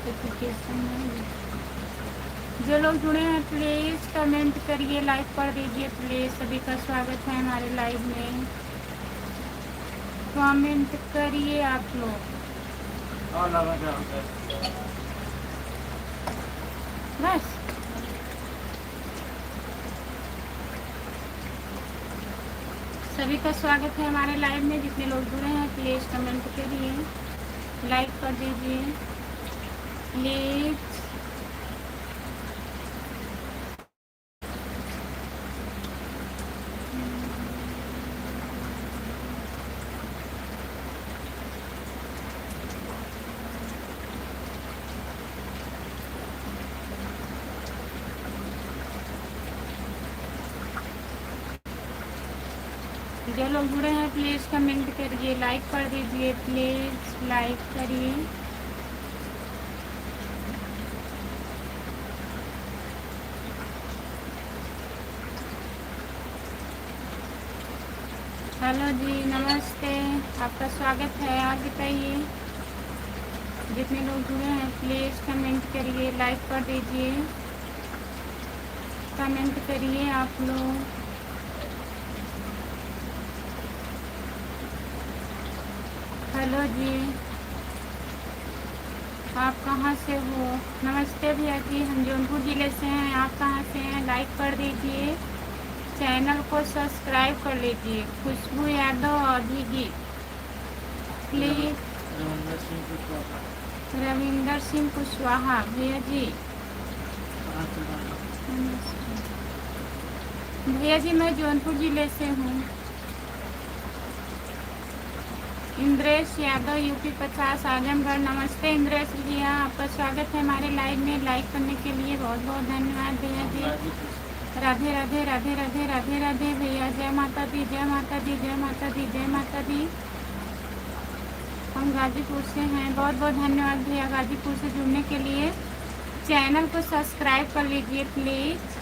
Notification नहीं। जो लोग जुड़े हैं प्लीज़ कमेंट करिए, लाइक कर दीजिए प्लीज़। सभी का स्वागत है हमारे लाइव में। कमेंट करिए आप लोग। बस सभी का स्वागत है हमारे लाइव में। जितने लोग जुड़े हैं प्लीज़ कमेंट करिए, लाइक कर दीजिए प्लीज़। जो लोग जुड़े हैं प्लीज़ कमेंट करिए, लाइक कर दीजिए प्लीज़, लाइक करिए। हेलो जी, नमस्ते, आपका स्वागत है। आप बताइए, जितने लोग जुड़े हैं प्लीज़ कमेंट करिए, लाइक कर दीजिए। कमेंट करिए आप लोग। हेलो जी, आप कहाँ से हो? नमस्ते भैया जी, हम जौनपुर ज़िले से हैं। आप कहाँ से हैं? लाइक कर दीजिए, चैनल को सब्सक्राइब कर लीजिए। खुशबू यादव अभिगी प्लीज। रविंदर सिंह कुशवाहा भैया जी। भैया जी मैं जौनपुर ज़िले से हूँ। इंद्रेश यादव यूपी 50 आजमगढ़। नमस्ते इंद्रेश भैया, आपका स्वागत है हमारे लाइव में। लाइक करने के लिए बहुत बहुत धन्यवाद भैया जी। राधे राधे राधे राधे राधे राधे भैया। जय माता दी, जय माता दी, जय माता दी, जय माता दी। हम गाजीपुर से हैं। बहुत बहुत धन्यवाद भैया गाजीपुर से जुड़ने के लिए। चैनल को सब्सक्राइब कर लीजिए प्लीज़।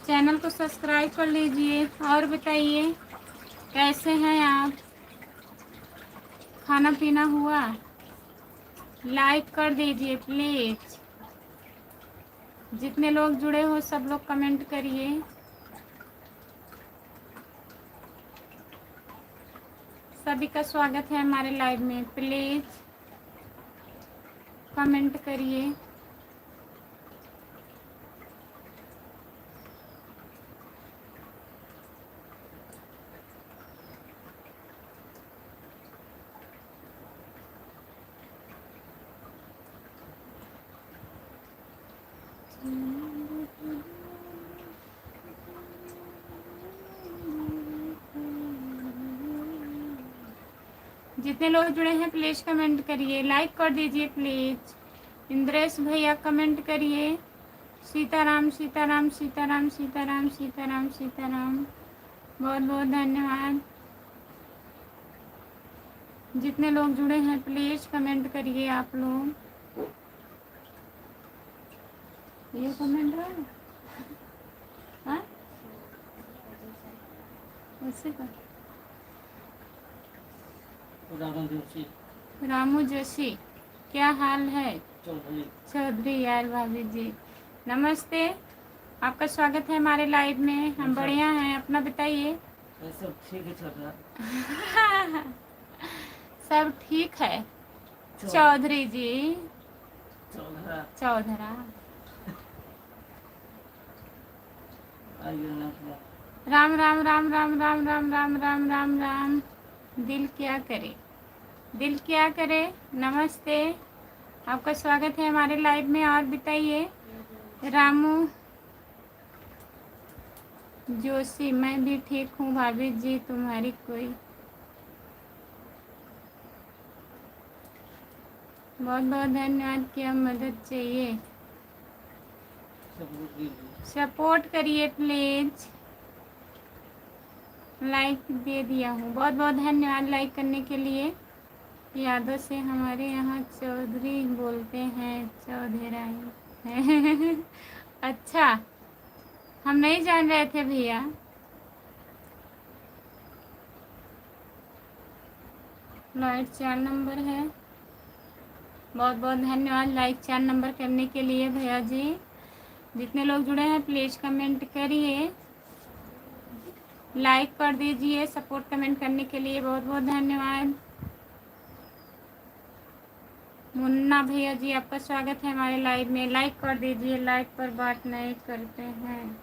चैनल को सब्सक्राइब कर लीजिए। और बताइए कैसे हैं आप? खाना पीना हुआ? लाइक कर दीजिए प्लीज़। जितने लोग जुड़े हो सब लोग कमेंट करिए। सभी का स्वागत है हमारे लाइव में। प्लीज़ कमेंट करिए। जितने लोग जुड़े हैं प्लीज़ कमेंट करिए, लाइक कर दीजिए प्लीज़। इंद्रेश भैया कमेंट करिए। सीताराम सीताराम सीताराम सीताराम सीताराम सीताराम। बहुत बहुत धन्यवाद। जितने लोग जुड़े हैं प्लीज़ कमेंट करिए आप लोग। ये कमेंट है हाँ उससे का रामू जोशी, क्या हाल है? चौधरी यार भाभी जी नमस्ते, आपका स्वागत है हमारे लाइव में। हम बढ़िया हैं, अपना बताइए। सब ठीक है चौधरा। सब ठीक है चौधरी जी। चौधरा राम राम राम राम राम राम राम राम राम राम। दिल क्या करे, दिल क्या करे। नमस्ते, आपका स्वागत है हमारे लाइव में। और बताइए रामू जोशी, मैं भी ठीक हूँ भाभी जी, तुम्हारी कोई बहुत बहुत धन्यवाद। क्या मदद चाहिए? सपोर्ट करिए प्लीज। लाइक दे दिया हूँ, बहुत बहुत धन्यवाद लाइक करने के लिए। यादव से हमारे यहाँ चौधरी बोलते हैं, चौधरा है। अच्छा, हम नहीं जान रहे थे भैया। लाइक 4 नंबर है। बहुत बहुत धन्यवाद लाइक 4 नंबर करने के लिए भैया जी। जितने लोग जुड़े हैं प्लीज़ कमेंट करिए, लाइक कर दीजिए। सपोर्ट कमेंट करने के लिए बहुत बहुत धन्यवाद। मुन्ना भैया जी आपका स्वागत है हमारे लाइव में। लाइक कर दीजिए, लाइक पर बात नहीं करते हैं।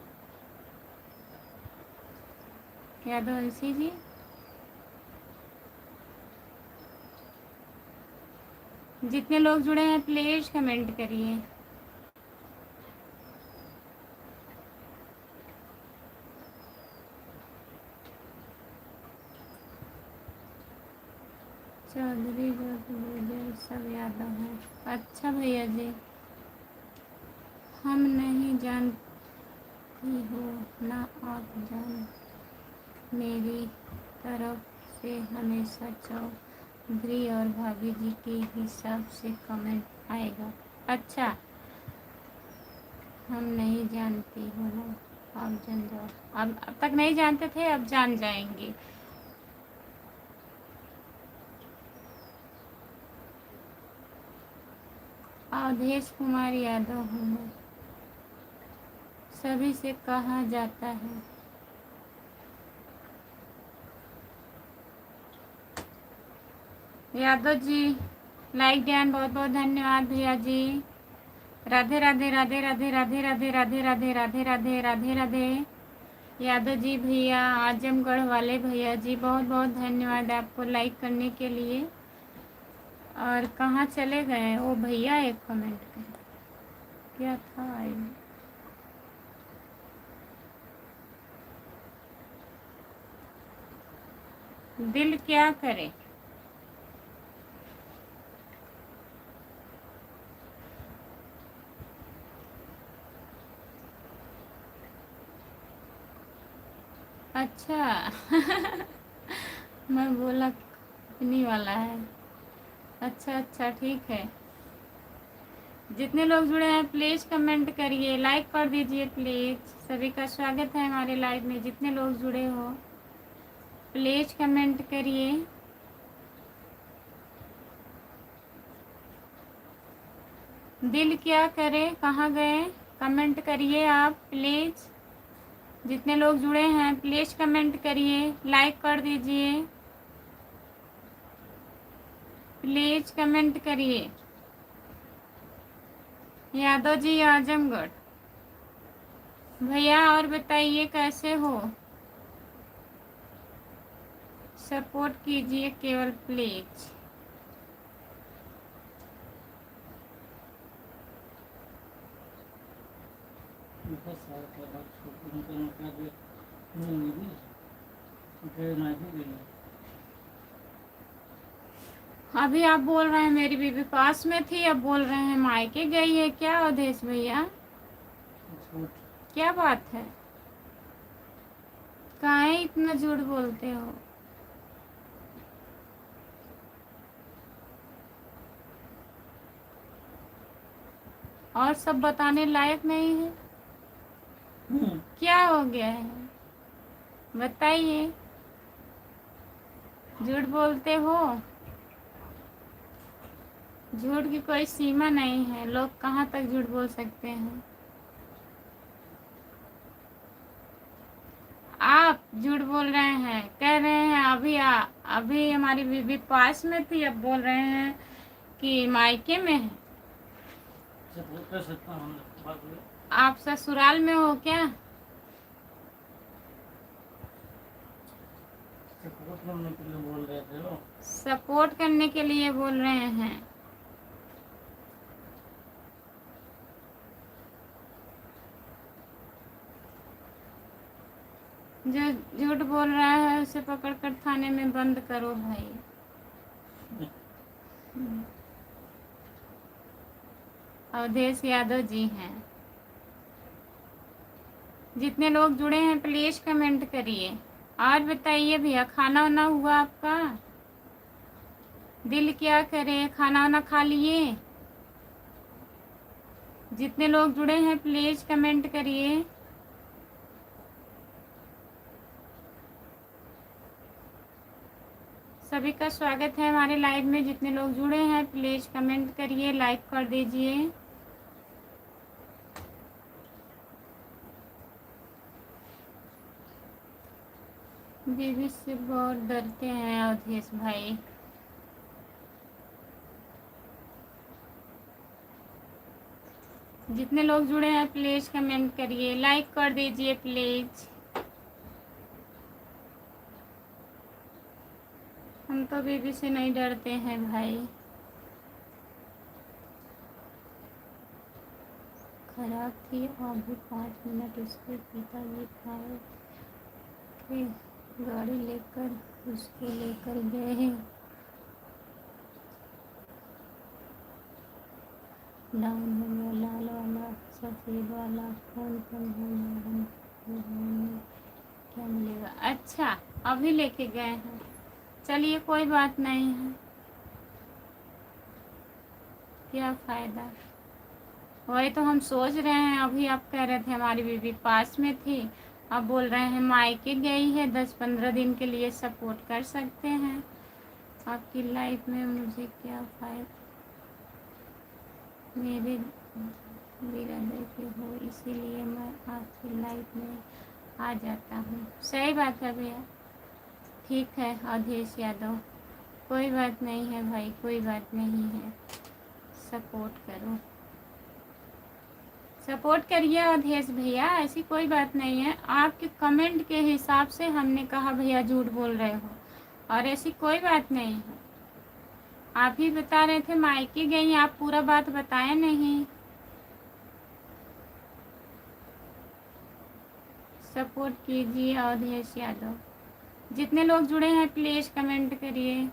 यादव ऋषि जी जितने लोग जुड़े हैं प्लीज़ कमेंट करिए। चौधरी सब यादव है। अच्छा भैया जी, हम नहीं जानती हो ना आप जान, मेरी तरफ से हमेशा चौधरी और भाभी जी के हिसाब से कमेंट आएगा। अच्छा, हम नहीं जानती हो ना आप जान जाओ। अब तक नहीं जानते थे, अब जान जाएंगे। अवधेश कुमार यादव हूँ मैं, सभी से कहा जाता है। यादव जी लाइक ध्यान बहुत बहुत धन्यवाद भैया जी। राधे राधे राधे राधे राधे राधे राधे राधे राधे राधे राधे राधे। यादव जी भैया, आजमगढ़ वाले भैया जी बहुत बहुत धन्यवाद आपको लाइक करने के लिए। और कहाँ चले गए वो भैया? एक कमेंट कर क्या था आई। दिल क्या करे। अच्छा मैं बोला कंपनी वाला है। अच्छा अच्छा ठीक है। जितने लोग जुड़े हैं प्लीज़ कमेंट करिए, लाइक कर दीजिए प्लीज़। सभी का स्वागत है हमारे लाइव में। जितने लोग जुड़े हो प्लीज़ कमेंट करिए। दिल क्या करे, कहाँ गए? कमेंट करिए आप प्लीज़। जितने लोग जुड़े हैं प्लीज़ कमेंट करिए, लाइक कर दीजिए। प्लीज़ कमेंट करिए। यादव जी आजमगढ़ भैया, और बताइए कैसे हो? सपोर्ट कीजिए केवल प्लीज़। अभी आप बोल रहे हैं मेरी बीबी पास में थी, अब बोल रहे हैं मायके गई है क्या अवधेश भैया? क्या बात है, काहे इतना झूठ बोलते हो? और सब बताने लायक नहीं है? क्या हो गया है बताइए, झूठ बोलते हो? झूठ की कोई सीमा नहीं है, लोग कहाँ तक झूठ बोल सकते हैं। आप झूठ बोल रहे हैं, कह रहे हैं अभी हमारी बीबी पास में थी, अब बोल रहे हैं कि मायके में है। आप ससुराल में हो क्या? सपोर्ट करने के लिए बोल रहे हैं। जो झूठ बोल रहा है उसे पकड़कर थाने में बंद करो भाई। अवधेश यादव जी हैं। जितने लोग जुड़े हैं प्लीज कमेंट करिए। और बताइए भैया, खाना वाना हुआ आपका? दिल क्या करे, खाना वाना खा लिए? जितने लोग जुड़े हैं प्लीज कमेंट करिए। सभी का स्वागत है हमारे लाइव में। जितने लोग जुड़े हैं प्लीज़ कमेंट करिए, लाइक कर दीजिए। बीवी से बहुत डरते हैं अवधेश भाई। जितने लोग जुड़े हैं प्लीज़ कमेंट करिए, लाइक कर दीजिए प्लीज़। हम तो बीवी से नहीं डरते हैं भाई। खराब थी और भी 5 मिनट उसके पिताजी आए थे, गाड़ी लेकर उसको लेकर गए। डाउन हो गया, लाल वाला सफ़ेद वाला फोन कम होने क्या मिलेगा? अच्छा अभी लेके गए हैं, चलिए कोई बात नहीं है, क्या फ़ायदा। वही तो हम सोच रहे हैं। अभी आप कह रहे थे हमारी बीवी पास में थी, अब बोल रहे हैं मायके गई है, 10-15 दिन के लिए सपोर्ट कर सकते हैं। आपकी लाइफ में मुझे क्या फ़ायदा, मेरे बिरादर के हो इसीलिए मैं आपकी लाइफ में आ जाता हूँ। सही बात है भैया, ठीक है अवधेश यादव, कोई बात नहीं है भाई, कोई बात नहीं है। सपोर्ट करो, सपोर्ट करिए अवधेश भैया, ऐसी कोई बात नहीं है। आपके कमेंट के हिसाब से हमने कहा भैया झूठ बोल रहे हो, और ऐसी कोई बात नहीं है। आप ही बता रहे थे मायके गई, आप पूरा बात बताए नहीं। सपोर्ट कीजिए अवधेश यादव। जितने लोग जुड़े हैं प्लीज़ कमेंट करिए।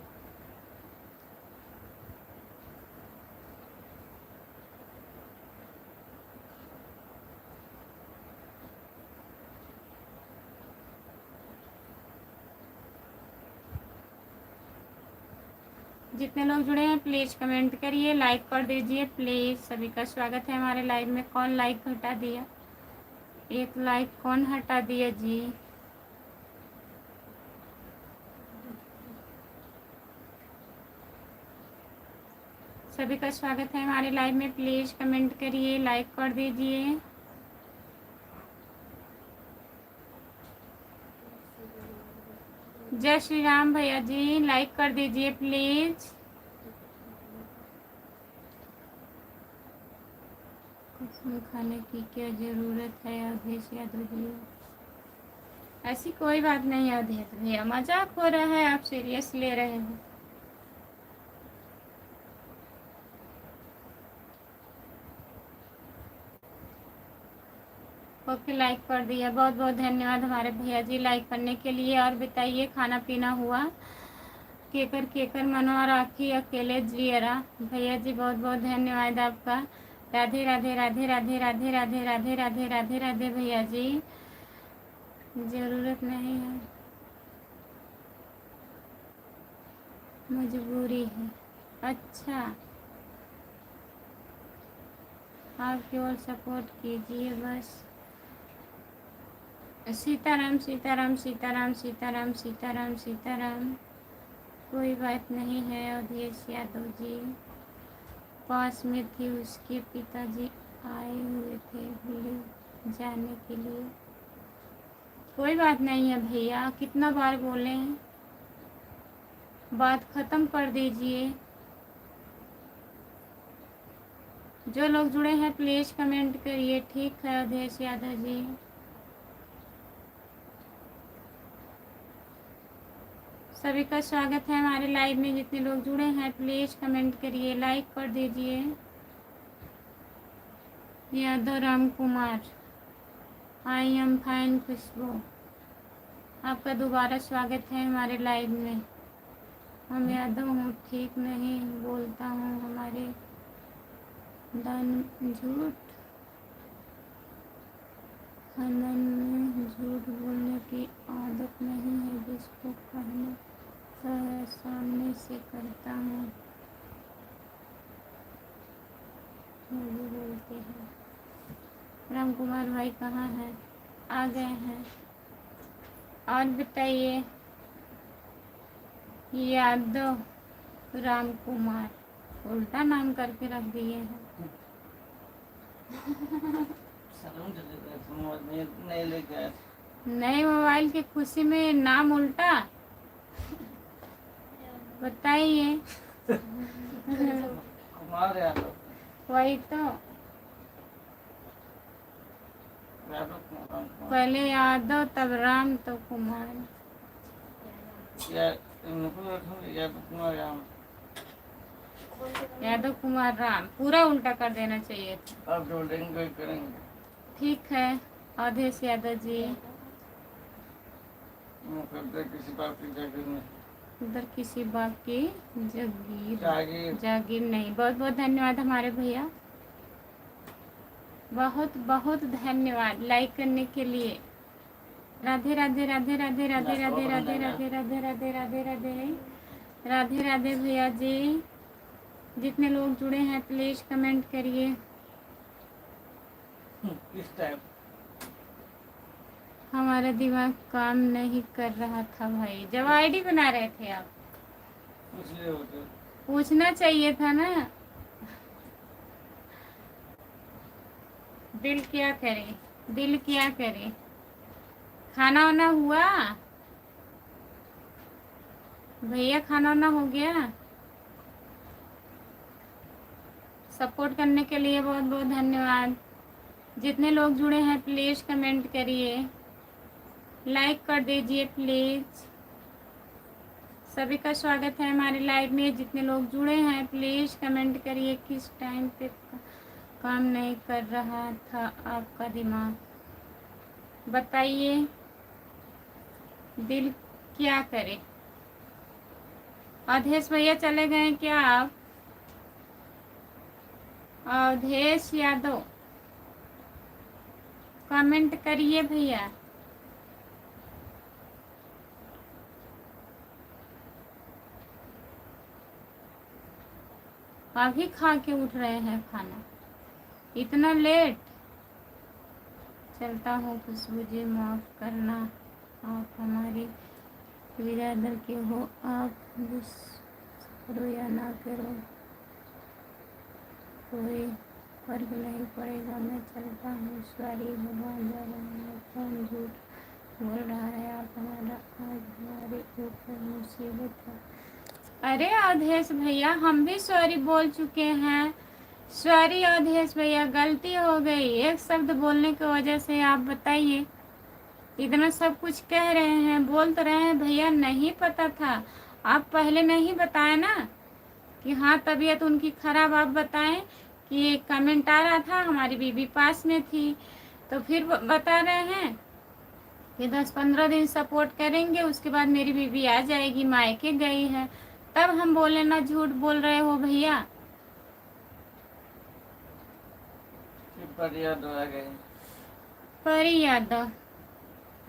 जितने लोग जुड़े हैं प्लीज़ कमेंट करिए, लाइक कर दीजिए प्लीज़। सभी का स्वागत है हमारे लाइव में। कौन लाइक हटा दिया? एक लाइक कौन हटा दिया जी? सभी का स्वागत है हमारे लाइव में, प्लीज़ कमेंट करिए, लाइक कर दीजिए। जय श्री राम भैया जी, लाइक कर दीजिए प्लीज़। कसम खाने की क्या ज़रूरत है अवधेश यादव जी? ऐसी कोई बात नहीं है अवधेश भैया, मजाक हो रहा है, आप सीरियस ले रहे हो। ओके लाइक कर दिया, बहुत बहुत धन्यवाद हमारे भैया जी लाइक करने के लिए। और बताइए खाना पीना हुआ? केकर केकर मनवा राखी अकेले जियरा। भैया जी बहुत बहुत धन्यवाद आपका। राधे राधे राधे राधे राधे राधे राधे राधे राधे राधे भैया जी, ज़रूरत नहीं है, मजबूरी है। अच्छा आप केवल सपोर्ट कीजिए बस। सीताराम सीताराम सीताराम सीताराम सीताराम सीताराम, कोई बात नहीं है अवधेश यादव जी। पास में थी, उसके पिताजी आए हुए थे ले जाने के लिए। कोई बात नहीं है भैया, कितना बार बोले, बात ख़त्म कर दीजिए। जो लोग जुड़े हैं प्लीज़ कमेंट करिए, ठीक है अवधेश यादव जी। सभी का स्वागत है हमारे लाइव में। जितने लोग जुड़े हैं प्लीज़ कमेंट करिए, लाइक कर दीजिए। Yadav Ram Kumar, I am fine Khushboo, आपका दोबारा स्वागत है हमारे लाइव में। हम यादव हूँ, ठीक नहीं बोलता हूँ, हमारे दान झूठ खानदान में झूठ बोलने की आदत नहीं है, जिसको कहने का है सामने से करता हूँ, मुझे बोलते हैं। राम कुमार भाई कहाँ हैं? आ गए हैं। और बताइए, यादव राम कुमार, उल्टा नाम करके रख दिए हैं। नए मोबाइल की खुशी में नाम उल्टा, बताइए। कुमार यादव, वही तो, पहले यादव तब राम तब कुमार। यादव कुमार राम पूरा उल्टा कर देना चाहिए था। अब जोड़ेंगे करेंगे। ठीक है अवधेश यादव जी। किसी बात की जागीर में, उधर किसी बात की जागीर जागीर नहीं। बहुत बहुत धन्यवाद हमारे भैया, बहुत बहुत धन्यवाद लाइक करने के लिए। राधे राधे राधे राधे राधे राधे राधे राधे राधे राधे राधे राधे राधे राधे भैया जी। जितने लोग जुड़े हैं प्लीज कमेंट करिए। किस टाइम हमारा दिमाग काम नहीं कर रहा था भाई, जब आईडी बना रहे थे आप। पूछना चाहिए था ना। दिल क्या करे, दिल क्या करे। खाना वाना हुआ भैया, खाना वाना हो गया। सपोर्ट करने के लिए बहुत बहुत धन्यवाद। जितने लोग जुड़े हैं प्लीज कमेंट करिए, लाइक कर दीजिए प्लीज। सभी का स्वागत है हमारे लाइव में। जितने लोग जुड़े हैं प्लीज कमेंट करिए किस टाइम पे काम नहीं कर रहा था आपका दिमाग, बताइए। दिल क्या करे। अवधेश भैया चले गए क्या आप? अवधेश यादव कमेंट करिए भैया। अभी खा के उठ रहे हैं खाना, इतना लेट। चलता हूँ खुशबू जी, माफ करना आप हमारी बिरादर के हो। आप करो या ना करो कोई फर्क नहीं पड़ेगा, मैं चलता हूँ। सॉरी भगवान जाने कौन झूठ बोल रहा है। आप हमारा आज हमारे ऊपर मुसीबत है। अरे अवधेश भैया हम भी सॉरी बोल चुके हैं। सॉरी अवधेश भैया, गलती हो गई एक शब्द बोलने की वजह से। आप बताइए, इतना सब कुछ कह रहे हैं, बोल तो रहे हैं भैया, नहीं पता था। आप पहले नहीं बताए ना कि हाँ तबीयत उनकी खराब। आप बताएं कि एक कमेंट आ रहा था हमारी बीबी पास में थी, तो फिर बता रहे हैं कि 10-15 दिन सपोर्ट करेंगे, उसके बाद मेरी बीबी आ जाएगी, मायके गई है। तब हम बोले ना झूठ बोल रहे हो भैया। परी यादव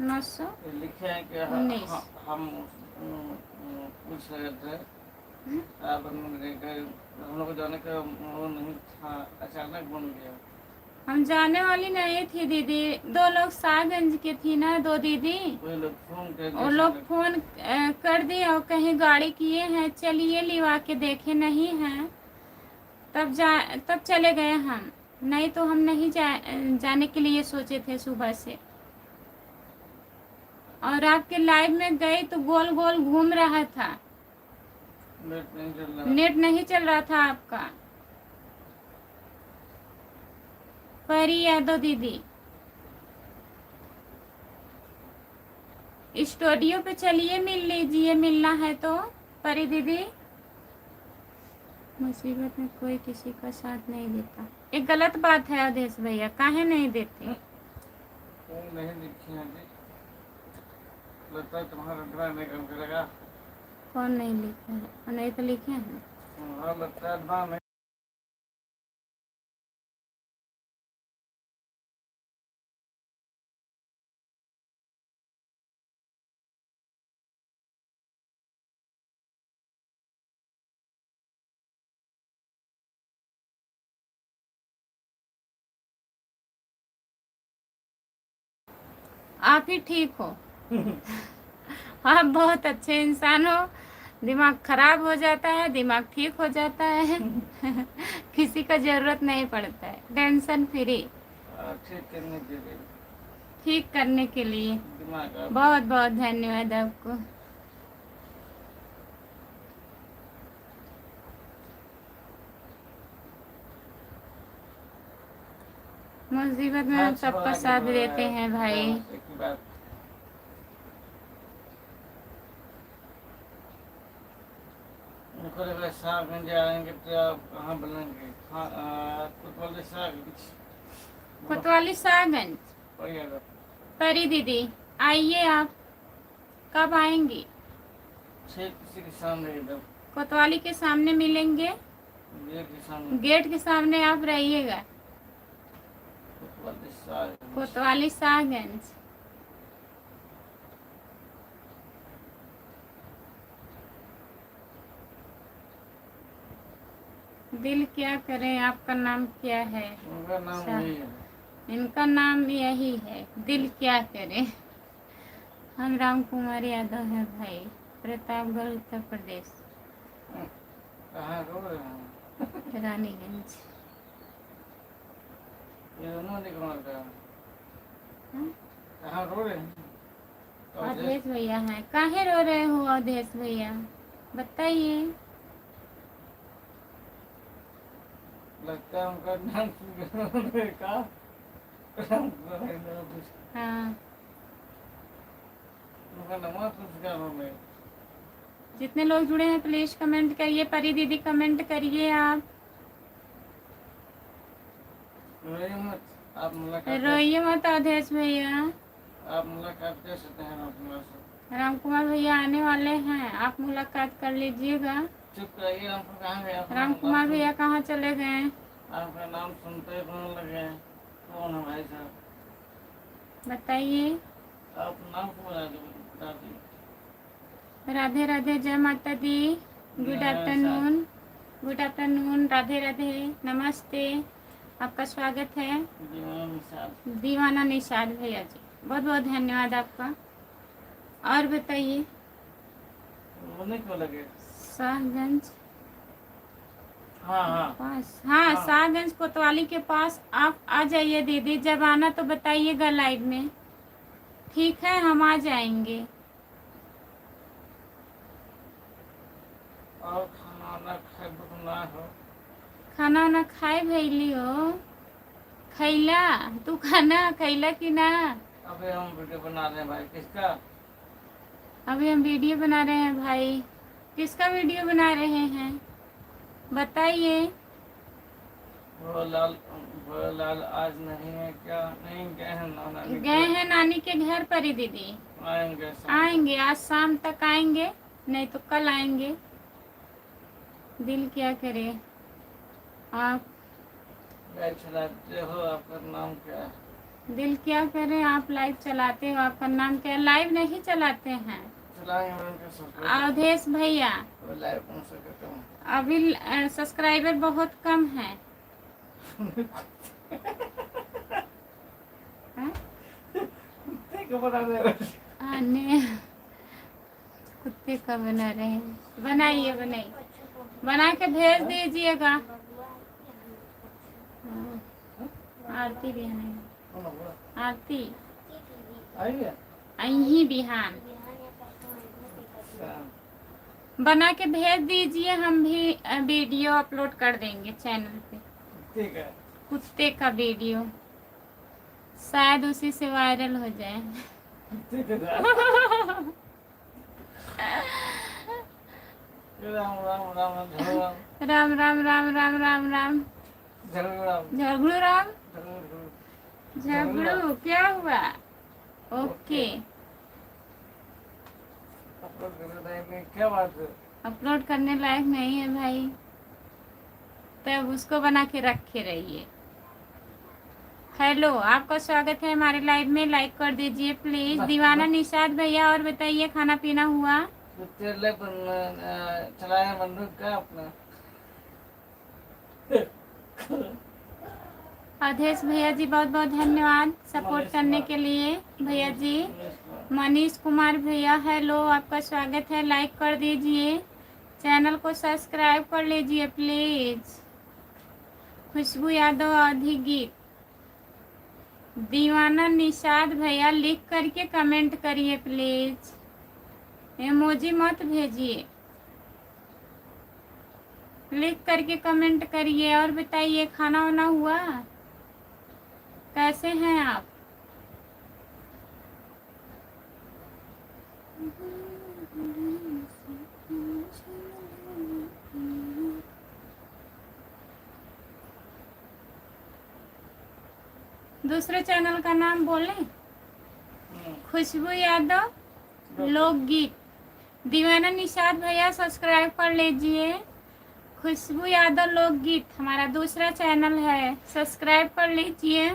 900 लिखे हैं कि हम पूछ रहे थे, हम लोग जाने का वो नहीं था, अचानक बन गया। हम जाने वाली नहीं थी दीदी, दो लोग सागंज के थी ना, दो दीदी। वो लोग फोन कर दिए और कहीं गाड़ी किए हैं, चलिए लिवा के देखे नहीं हैं, तब चले गए हम। नहीं तो हम नहीं जाने के लिए सोचे थे सुबह से। और आपके लाइव में गई तो गोल गोल घूम रहा था, नेट नहीं चल रहा था आपका। परी यादव दीदी स्टूडियो पे चलिए, मिल लीजिए, मिलना है तो। परी दीदी, मुसीबत में कोई किसी का साथ नहीं देता, एक गलत बात है अवधेश भैया, काहे नहीं देते? नहीं लिखी है जी, लगता है तुम्हारा ड्राइव नहीं काम करेगा। कौन नहीं लिखे है? नहीं तो लिखे हैं। हाँ लगता है ड्राइव नहीं। आप ही ठीक हो। आप बहुत अच्छे इंसान हो, दिमाग खराब हो जाता है, दिमाग ठीक हो जाता है। किसी का जरूरत नहीं पड़ता है, टेंशन फ्री। ठीक करने के लिए, ठीक करने के लिए दिमाग बहुत बहुत धन्यवाद आपको। मुसीबत में हम सबका साथ देते हैं भाई। उनको लगा साहबगंज आएंगे तो आप कहाँ बोलेंगे? कोतवाली साहबगंज। कोतवाली साहबगंज। परी दीदी आइए, आप कब आएंगी? किसी के सामने एकदम कोतवाली के सामने मिलेंगे, गेट के सामने आप रहिएगा। कोतवाली साहबगंज। दिल क्या करे, आपका नाम क्या है? उनका नाम यही है। इनका नाम यही है, दिल क्या करे। हम राम कुमार यादव हैं भाई, प्रतापगढ़ उत्तर प्रदेश। कहाँ रो रहे हैं? रानीगंज। ये दोनों निकल गया। कहाँ रो रहे हैं? अवधेश भैया हैं। काहे रो रहे हो अवधेश भैया, बताइए। लगता है उनका नाम का हाँ, उनका नाम कुछ जितने लोग जुड़े हैं प्लीज कमेंट करिए। परी दीदी कमेंट करिए आप। रोइए मत अवधेश भैया। आप मुलाकात कर सकते हैं रामकुमार से। रामकुमार भैया आने वाले हैं, आप मुलाकात कर लीजिएगा। चुप कराइए, रामकुमार कहाँ गया? रामकुमार भैया कहाँ चले गए? आपका नाम सुनते ही रोने लगे। कौन है भाई साहब? बताइए। आप नाम को बता दीजिए। राधे राधे, जय माता दी। Good afternoon, good afternoon, Radhe Radhe, नमस्ते, आपका स्वागत है। दीवाना निषाद भैया जी, बहुत बहुत धन्यवाद आपका। और बताइए। रोने क्यों लगे? शाहगंज हाँ। शाहगंज कोतवाली के पास आप आ जाइए दीदी। जब आना तो बताइएगा लाइव में, ठीक है? हम आ जाएंगे। और खाना ना खाए ना हो? खाना ना खाए भैली हो? खैला तू, खाना खैला कि ना? अबे हम वीडियो बना रहे हैं भाई। किसका? अभी हम वीडियो बना रहे हैं भाई। किसका वीडियो बना रहे हैं बताइए। वो लाल आज नहीं है क्या? नहीं गए हैं नानी? गए हैं नानी के घर पर ही दीदी। आएंगे आज शाम तक आएंगे, नहीं तो कल आएंगे। दिल क्या करे। आप लाइव चलाते हो, आपका नाम क्या है? दिल क्या करे, आप लाइव चलाते हो, आपका नाम क्या है? लाइव नहीं चलाते हैं अवधेश भैया। अभी सब्सक्राइबर बहुत कम है। कुत्ते का बना रहे हैं। बनाइए, बना के भेज दीजिएगा। आरती बिहान, आरती अही बिहान बना के भेज दीजिए, हम भी वीडियो अपलोड कर देंगे चैनल पे। ठीक है। कुत्ते का वीडियो शायद उसी से वायरल हो जाए। राम राम राम राम राम राम राम राम राम झगड़ू राम झगड़ू क्या हुआ? ओके, क्या बात है? अपलोड करने लायक नहीं है भाई, तब उसको बना के रखे रहिए। हेलो, आपका स्वागत है हमारे लाइव में। लाइक कर दीजिए प्लीज। दीवाना निषाद भैया, और बताइए खाना पीना हुआ? चलाया बंदूक का अपना। अवधेश भैया जी बहुत बहुत धन्यवाद सपोर्ट करने के लिए। भैया जी मनीष कुमार भैया हेलो, आपका स्वागत है। लाइक कर दीजिए। चैनल को सब्सक्राइब कर लीजिए प्लीज। खुशबू यादव आधी गीत। दीवाना निषाद भैया लिख करके कमेंट करिए प्लीज, इमोजी मत भेजिए, लिख करके कमेंट करिए। और बताइए खाना वाना हुआ, कैसे हैं आप? दूसरे चैनल का नाम बोलें? खुशबू यादव लोकगीत। दीवाना निषाद भैया सब्सक्राइब कर लीजिए। खुशबू यादव लोकगीत हमारा दूसरा चैनल है, सब्सक्राइब कर लीजिए।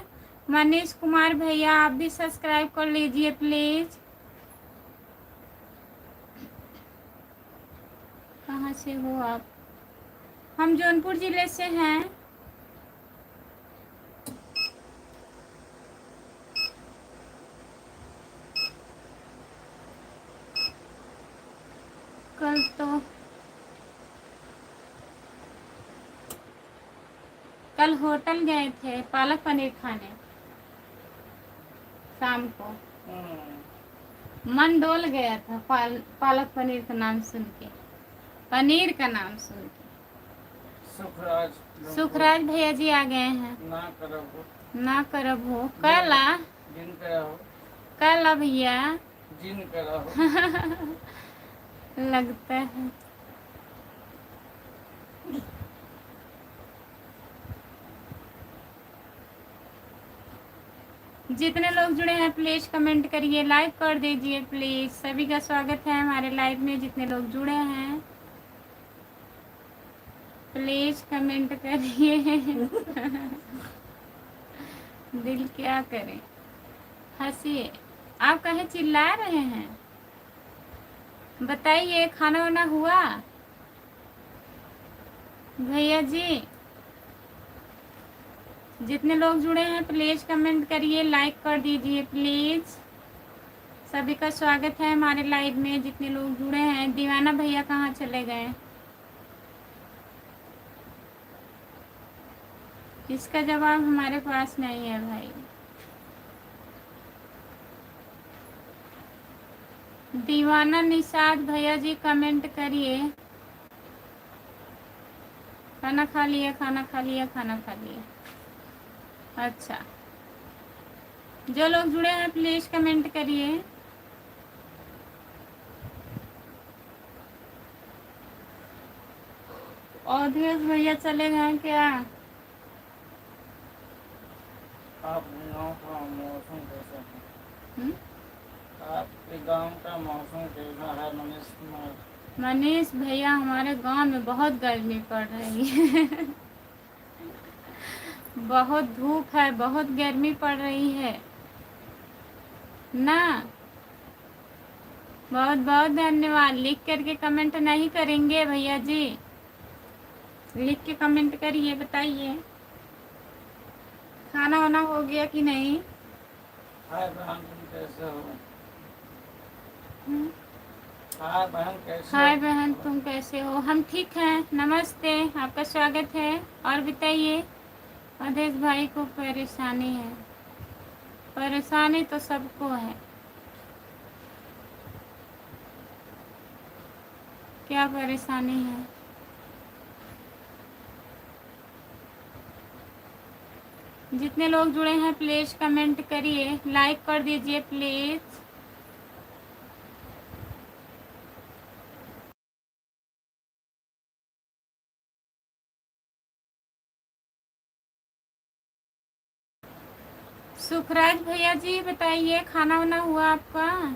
मनीष कुमार भैया आप भी सब्सक्राइब कर लीजिए प्लीज। कहाँ से हो आप? हम जौनपुर जिले से हैं। कल होटल गए थे पालक पनीर खाने, शाम को मन डोल गया था पालक पनीर का नाम सुन के, पनीर का नाम सुन के। सुखराज भैया जी आ गए हैं। ना करब हो कला कला भैया लगता है। जितने लोग जुड़े हैं प्लीज कमेंट करिए, लाइक कर दीजिए प्लीज। सभी का स्वागत है हमारे लाइव में। जितने लोग जुड़े हैं प्लीज कमेंट करिए। दिल क्या करे, हंसिए। आप कहीं चिल्ला रहे हैं? बताइए खाना वाना हुआ भैया जी? जितने लोग जुड़े हैं प्लीज कमेंट करिए, लाइक कर दीजिए प्लीज। सभी का स्वागत है हमारे लाइव में। जितने लोग जुड़े हैं। दीवाना भैया कहाँ चले गए? इसका जवाब हमारे पास नहीं है भाई। दीवाना निषाद भैया जी कमेंट करिए। खाना खा लिया, खाना खा लिया, खाना खा लिया। अच्छा, जो लोग जुड़े हैं प्लीज कमेंट करिए। अवधेश भैया चले गए क्या? आपके गांव का मौसम कैसा है? आपके गांव का मौसम कैसा है मनीष कुमार? मनीष भैया हमारे गांव में बहुत गर्मी पड़ रही है। बहुत धूप है, बहुत गर्मी पड़ रही है ना। बहुत बहुत धन्यवाद। लिख करके कमेंट नहीं करेंगे भैया जी? लिख के कमेंट करिए, बताइए खाना वाना हो गया कि नहीं? हाय बहन तुम कैसे हो? हाय बहन कैसे? हाय बहन तुम कैसे हो? हम ठीक हैं, नमस्ते, आपका स्वागत है। और बताइए। अवधेश भाई को परेशानी है? परेशानी तो सबको है। क्या परेशानी है? जितने लोग जुड़े हैं प्लीज कमेंट करिए, लाइक कर दीजिए प्लीज। सुखराज भैया जी बताइए खाना वाना हुआ आपका?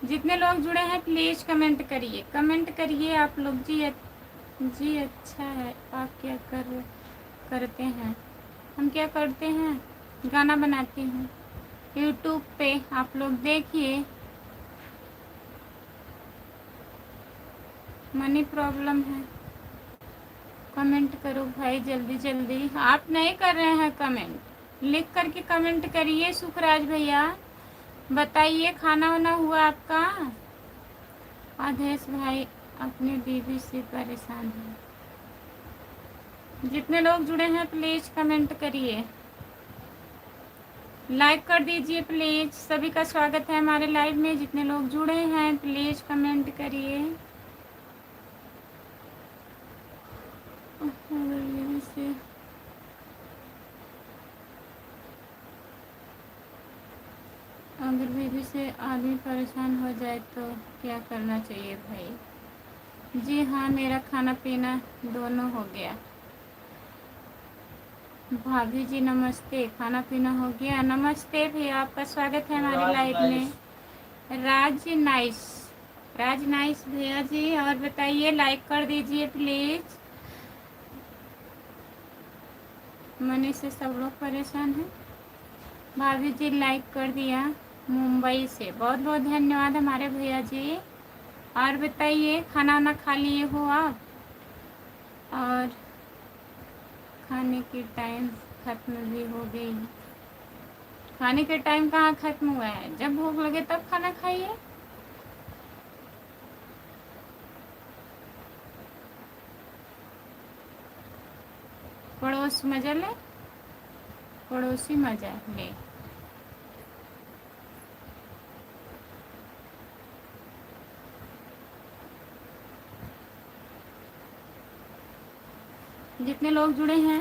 जितने लोग जुड़े हैं प्लीज कमेंट करिए, कमेंट करिए आप लोग जी। जी अच्छा है। आप क्या करते हैं? हम क्या करते हैं? गाना बनाती हूँ यूट्यूब पे, आप लोग देखिए। मनी प्रॉब्लम है। कमेंट करो भाई जल्दी जल्दी। आप नहीं कर रहे हैं कमेंट, लिख करके कमेंट करिए। सुखराज भैया बताइए खाना वाना हुआ आपका? अवधेश भाई अपनी बीवी से परेशान है। जितने लोग जुड़े हैं प्लीज कमेंट करिए, लाइक कर दीजिए प्लीज। सभी का स्वागत है हमारे लाइव में। जितने लोग जुड़े हैं प्लीज कमेंट करिए। अगर बीवी से आदमी परेशान हो जाए तो क्या करना चाहिए भाई? जी हाँ, मेरा खाना पीना दोनों हो गया। भाभी जी नमस्ते, खाना पीना हो गया? नमस्ते भैया, आपका स्वागत है हमारे लाइव में। राज नाइस भैया जी, और बताइए, लाइक कर दीजिए प्लीज। मनी से सब लोग परेशान हैं। भाभी जी लाइक कर दिया मुंबई से, बहुत बहुत धन्यवाद हमारे भैया जी। और बताइए, खाना वाना खा लिए हो आप? और खाने की टाइम खत्म भी हो गई। खाने के टाइम कहाँ खत्म हुआ है, जब भूख लगे तब खाना खाइए। पड़ोस मजा ले, पड़ोसी मजा ले। जितने लोग जुड़े हैं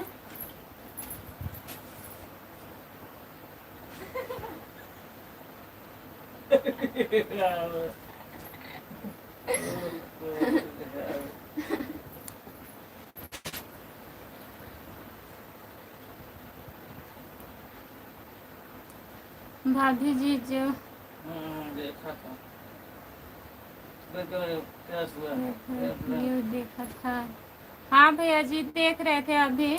भाभी जी जो देखा था, क्या हुआ? ये देखा था। हाँ भैया जी, देख रहे थे अभी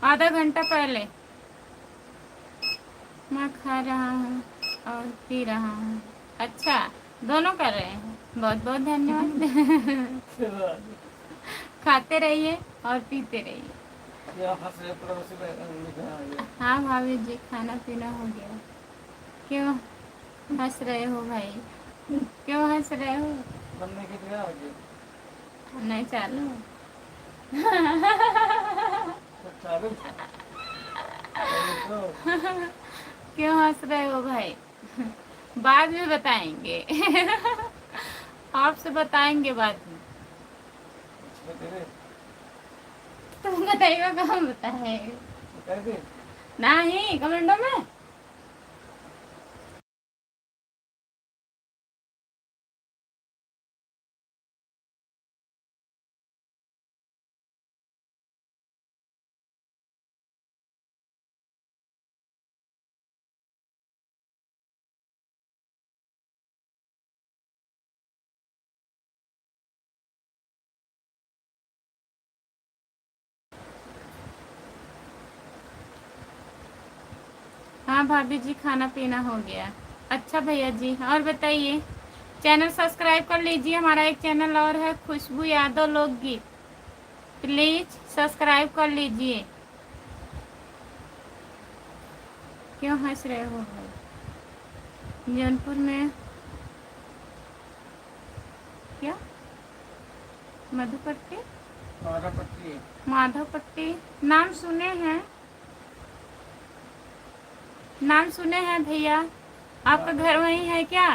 आधा घंटा पहले। मैं खा रहा हूँ और पी रहा हूँ। अच्छा, दोनों कर रहे हैं, बहुत बहुत धन्यवाद। खाते रहिए और पीते रहिए। हाँ भाभी जी, खाना पीना हो गया। क्यों हंस रहे हो भाई? क्यों हंस रहे हो? नहीं चालू। क्यों हंस रहे हो भाई? बाद में बताएंगे। आपसे बताएंगे बाद में। तुम बताइएगा, कहाँ बताए? नहीं, कमेंटों में। हाँ भाभी जी, खाना पीना हो गया। अच्छा भैया जी, और बताइए, चैनल सब्सक्राइब कर लीजिए। हमारा एक चैनल और है, खुशबू यादव लोकगीत, प्लीज सब्सक्राइब कर लीजिए। क्यों हंस रहे हो भाई? जौनपुर में क्या? मधुपट्टी, माधवपट्टी नाम सुने हैं, नाम सुने हैं भैया। आपका घर वहीं है क्या?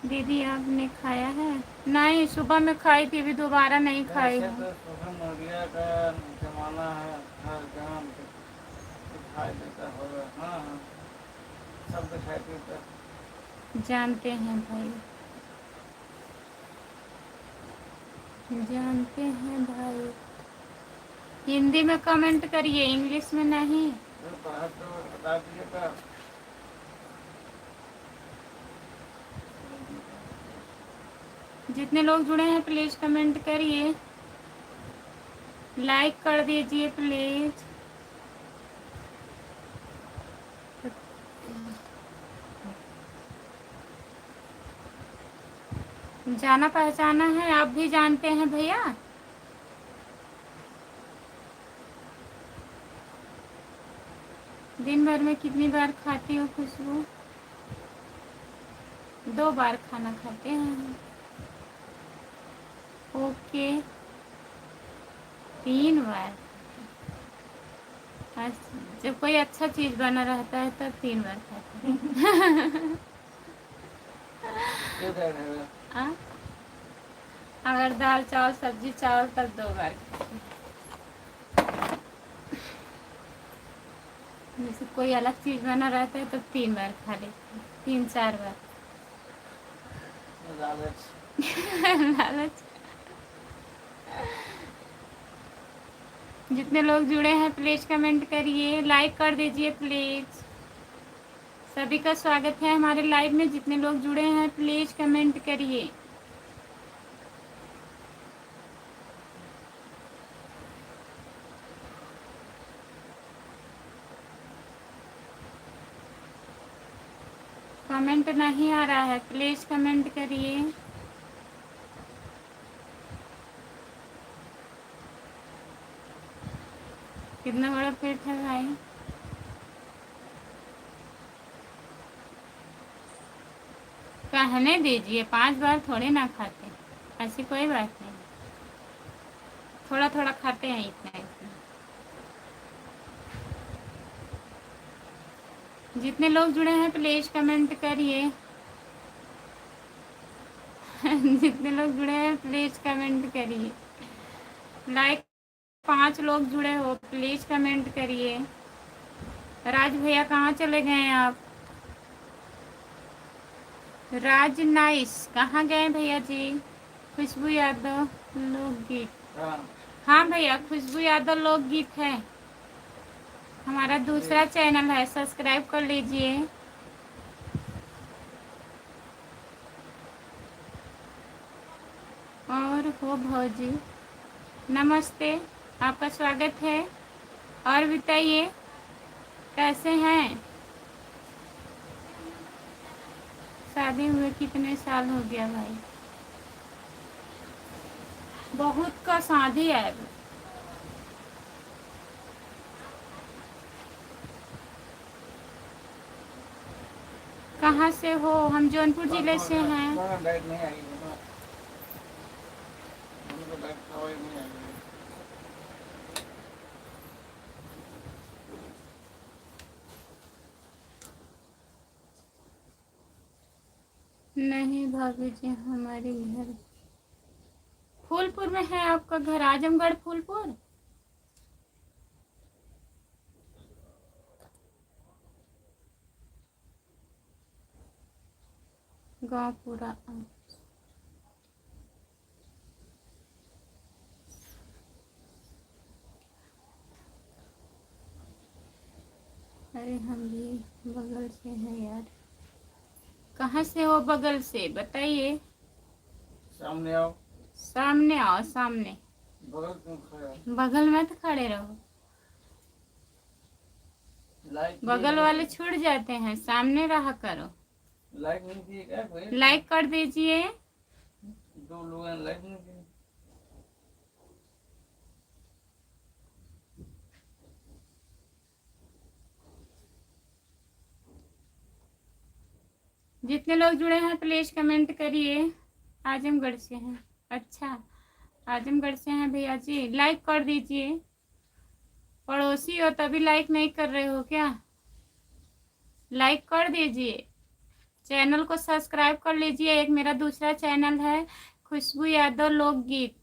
दीदी आपने खाया है? नहीं, सुबह में खाई थी, अभी दोबारा नहीं खाई हूँ। जमाना है, हर काम दिखाई देता होगा। हाँ हाँ, सब दिखाई देता। जानते हैं भाई, जानते हैं भाई। हिंदी में कमेंट करिए, इंग्लिश में नहीं। बता दीजिएगा। जितने लोग जुड़े हैं प्लीज कमेंट करिए, लाइक कर दीजिए प्लीज। जाना पहचाना है, आप भी जानते हैं भैया। दिन भर में कितनी बार खाती हो खुशबू? 2 बार खाना खाते हैं। ओके 3 बार। जब कोई अच्छा चीज बना रहता है तब 3 बार खाते हैं। हाँ? अगर दाल चावल सब्जी चावल तब 2 बार खाते हैं। जैसे कोई अलग चीज बना रहता है तब 3 बार खा लेते हैं, 3-4 बार। लालच। जितने लोग जुड़े हैं प्लीज कमेंट करिए, लाइक कर दीजिए प्लीज। सभी का स्वागत है हमारे लाइव में। जितने लोग जुड़े हैं प्लीज कमेंट करिए। कमेंट नहीं आ रहा है, प्लीज कमेंट करिए। कितना बड़ा पेट है भाई। कहने दीजिए, 5 बार थोड़े ना खाते, ऐसी कोई बात नहीं। थोड़ा थोड़ा खाते हैं, इतना इतना। जितने लोग जुड़े हैं प्लीज कमेंट करिए। जितने लोग जुड़े हैं प्लीज कमेंट करिए। लाइक 5 लोग जुड़े हो प्लीज कमेंट करिए। राज भैया कहाँ चले गए हैं आप? राज नाइस कहाँ गए भैया जी? खुशबू यादव लोकगीत। हाँ भैया, खुशबू यादव लोकगीत है हमारा दूसरा चैनल है, सब्सक्राइब कर लीजिए। और हो भौजी नमस्ते, आपका स्वागत है। और बताइए कैसे हैं? शादी हुए कितने साल हो गया भाई? बहुत का शादी है। कहाँ से हो? हम जौनपुर जिले से हैं। नहीं भाभी जी, हमारे घर फूलपुर में है। आपका घर आजमगढ़ फूलपुर? गाँव पूरा। अरे हम भी बगल से हैं यार। कहाँ से हो बगल से बताइए? सामने आओ। सामने आओ, सामने। बगल में तो खड़े रहो। बगल वाले छूट जाते हैं, सामने रहा करो। लाइक नहीं किए क्या? लाइक कर दीजिए। 2 लोग लाइक नहीं किए। जितने लोग जुड़े हैं प्लीज कमेंट करिए। आजमगढ़ से हैं? अच्छा, आजमगढ़ से हैं भैया जी। लाइक कर दीजिए। पड़ोसी हो तभी लाइक नहीं कर रहे हो क्या? लाइक कर दीजिए। चैनल को सब्सक्राइब कर लीजिए। एक मेरा दूसरा चैनल है खुशबू यादव लोकगीत।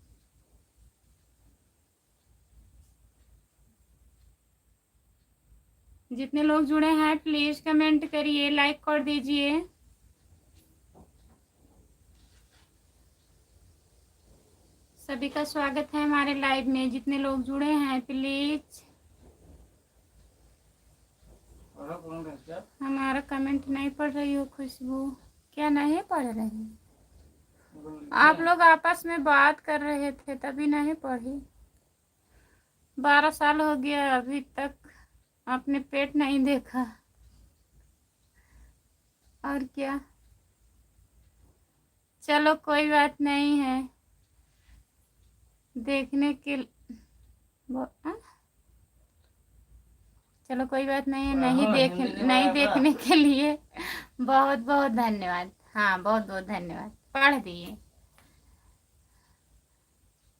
जितने लोग जुड़े हैं प्लीज कमेंट करिए, लाइक कर दीजिए। सभी का स्वागत है हमारे लाइव में। जितने लोग जुड़े हैं प्लीज। हमारा कमेंट नहीं पढ़ रही हो खुशबू? क्या नहीं पढ़ रही? आप लोग आपस में बात कर रहे थे तभी नहीं पढ़ी। 12 साल हो गया, अभी तक आपने पेट नहीं देखा। और क्या, चलो कोई बात नहीं है। देखने के चलो कोई बात नहीं है। नहीं देखने के लिए बहुत बहुत धन्यवाद। हाँ, बहुत बहुत धन्यवाद। पढ़ दिए।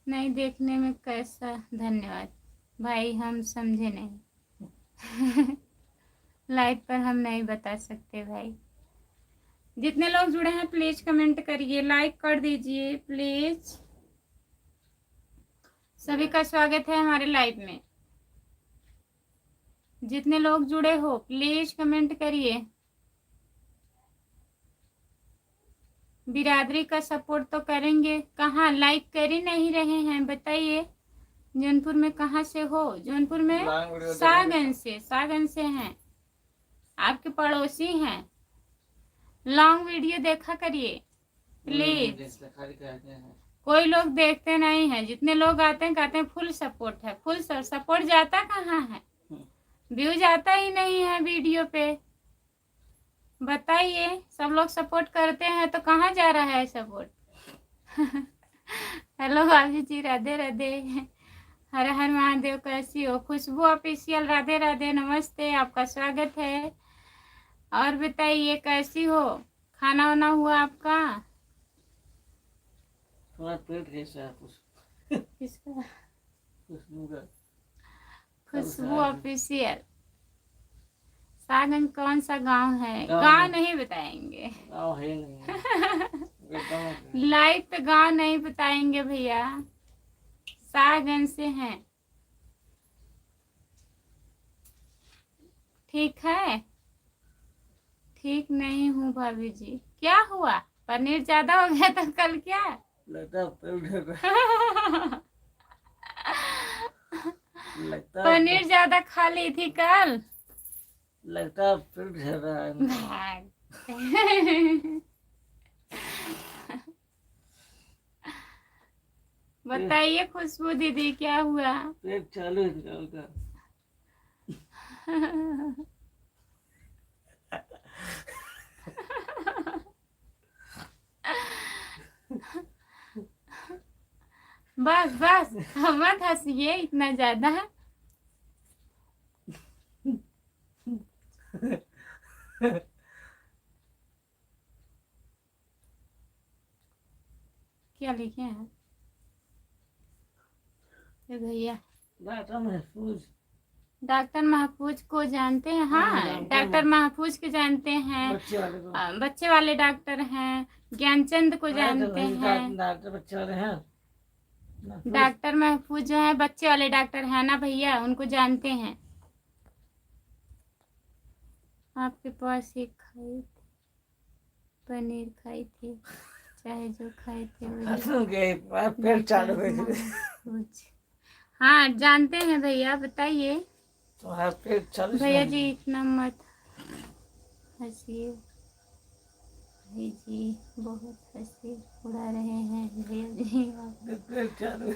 नहीं देखने में कैसा? धन्यवाद भाई, हम समझे नहीं। लाइव पर हम नहीं बता सकते भाई। जितने लोग जुड़े हैं प्लीज कमेंट करिए, लाइक कर दीजिए प्लीज। सभी का स्वागत है हमारे लाइव में। जितने लोग जुड़े हो प्लीज कमेंट करिए। बिरादरी का सपोर्ट तो करेंगे, कहाँ लाइक कर ही नहीं रहे हैं बताइए। जौनपुर में कहाँ से हो? जौनपुर में सागन से हैं, आपके पड़ोसी हैं। लॉन्ग वीडियो देखा करिए प्लीज। कोई लोग देखते नहीं हैं, जितने लोग आते हैं कहते हैं फुल सपोर्ट है। फुल सपोर्ट जाता कहाँ है? व्यू जाता ही नहीं है वीडियो पे। बताइए, सब लोग सपोर्ट करते हैं तो कहाँ जा रहा है सपोर्ट? हेलो भाभी जी, राधे राधे, हर हर महादेव। कैसी हो? खुशबू ऑफिशियल, राधे राधे, नमस्ते, आपका स्वागत है। और बताइए कैसी हो? खाना वाना हुआ आपका? थोड़ा पेट कैसा है किसका? खुशबू का। खुशबू ऑफिशियल। सागन कौन सा गांव है? गांव नहीं बताएंगे। गाँव है नहीं। लाइव पे गांव नहीं बताएंगे भैया, सागन से हैं। ठीक है? ठीक नहीं हूँ भाभी जी। क्या हुआ? पनीर ज्यादा हो गया तो कल क्या? लगता पनीर ज्यादा खा ली थी कल। लगता पेट ज्यादा है। बताइए खुशबू दीदी क्या हुआ? पेट चालू है। बस बस, मत हंसिए इतना ज्यादा। क्या लिखे हैं ये भैया? डॉक्टर महफूज को जानते हैं? हाँ, डॉक्टर महफूज को जानते हैं। बच्चे वाले डॉक्टर हैं। ज्ञानचंद को जानते हैं। डॉक्टर बच्चे वाले हैं। डॉक्टर महफूज जो है बच्चे वाले डॉक्टर है ना भैया, उनको जानते हैं। आपके पास एक खाई थी, पनीर खाई थी, चाहे जो खाए थे पेट चालू है। हाँ जानते हैं भैया, बताइए। तुम्हारा पेट चालू भैया जी इतना मत हंसिए, भाई जी बहुत हंसी उड़ा रहे हैं भैया जी आप। पेट चालू।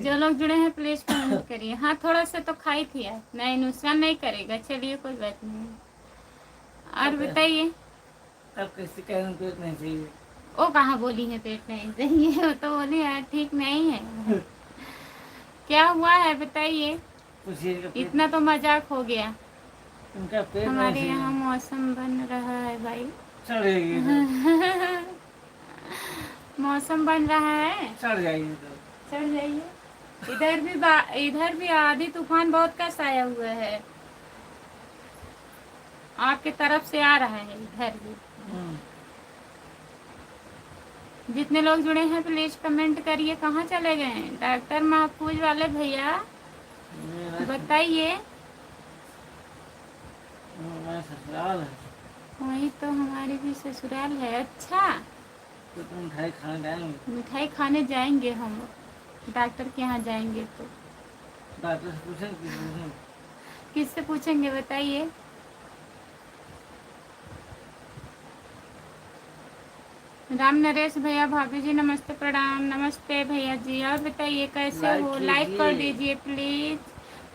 जो लोग जुड़े हैं प्लीज कमेंट करिए। हाँ थोड़ा सा तो खाई थी यार, नहीं नुकसान नहीं करेगा, चलिए कोई बात नहीं। और बताइए। अब कैसे कहें पेट नहीं चाहिए? वो कहाँ बोली है पेट नहीं चाहिए? वो तो बोली यार ठीक नहीं है। क्या हुआ है बताइए। इतना तो मजाक हो गया। उनका पेट हमारे यहाँ मौसम बन रहा है भाई। मौसम बन रहा है, चढ़ जाइए चढ़ जाइए। इधर भी आधी तूफान बहुत कस आया हुआ है, आपके तरफ से आ रहा है इधर भी। जितने लोग जुड़े हैं प्लीज कमेंट करिए। कहाँ चले गए डॉक्टर महफूज वाले भैया, बताइए। ससुराल है। वही तो हमारी भी ससुराल है। अच्छा तो तुम मिठाई खाने जाएंगे? मिठाई खाने जाएंगे हम, डॉक्टर के यहाँ जाएंगे तो। डॉक्टर से पूछें? किससे पूछेंगे बताइए। राम नरेश भैया, भाभी जी नमस्ते, प्रणाम। नमस्ते भैया जी। और बताइए कैसे हो? लाइक कर दीजिए प्लीज।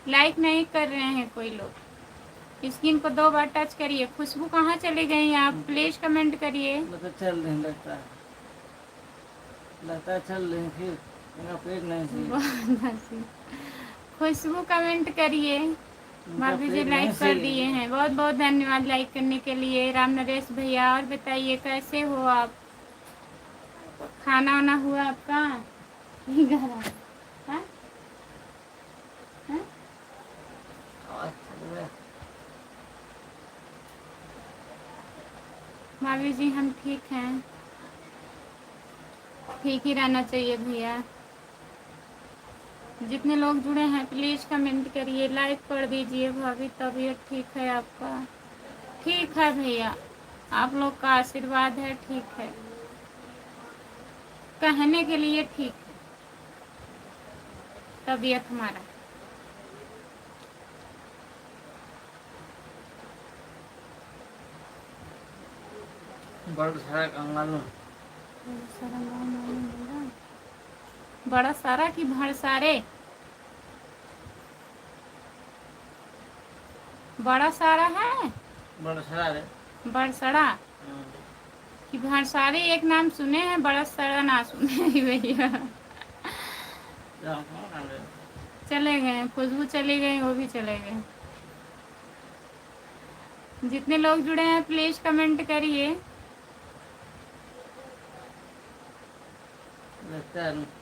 लाइक नहीं कर रहे हैं कोई लोग। स्क्रीन को 2 बार टच करिए। खुशबू कहाँ चली गई आप? प्लीज कमेंट करिए। चल नहीं लगता चल रही फिर पेट नहीं। खुशबू कमेंट करिए। उनका भाभी जी पेट लाइक नहीं कर सही दिए है। हैं, बहुत बहुत धन्यवाद लाइक करने के लिए। राम नरेश भैया, और बताइए कैसे हो आप? खाना वाना हुआ आपका? घर आ- हाँ? हाँ? और भाभी जी हम ठीक हैं, ठीक ही रहना चाहिए भैया। जितने लोग जुड़े हैं प्लीज़ कमेंट करिए, लाइक कर दीजिए। भाभी तबीयत ठीक है आपका? ठीक है भैया, आप लोग का आशीर्वाद है, ठीक है, कहने के लिए ठीक है तबीयत हमारा। बड़ा सारा कंगाल बड़ा सारा कि भड़ सारे? बड़ा सारा है, बड़ा सारा है। बड़सड़ा कि भड़सारे एक नाम सुने हैं, बड़ा सारा ना सुने हैं भैया। चले गए, खुशबू चली गई, वो भी चले गए। जितने लोग जुड़े हैं प्लीज कमेंट करिए। लगता है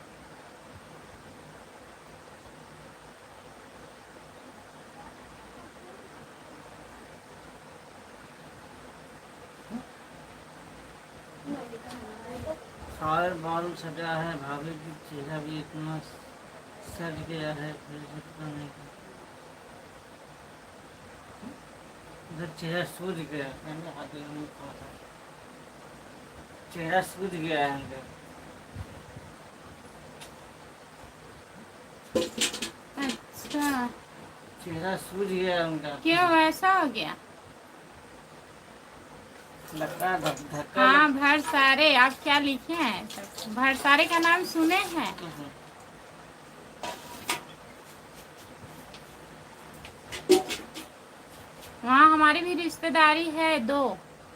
सारे बाल सजा है, भाभी की चेहरा भी इतना सज गया है, फिर से पता नहीं क्या। इधर चेहरा सूझ गया, मैंने हाथ में मुंह खा था। चेहरा सूझ गया है इनका। अच्छा, चेहरा सूझ गया उनका। क्यों ऐसा हो गया? लगता है धक्का हाँ भड़सारे, आप क्या लिखे हैं? भड़सारे का नाम सुने हैं? वहाँ हमारी भी रिश्तेदारी है दो।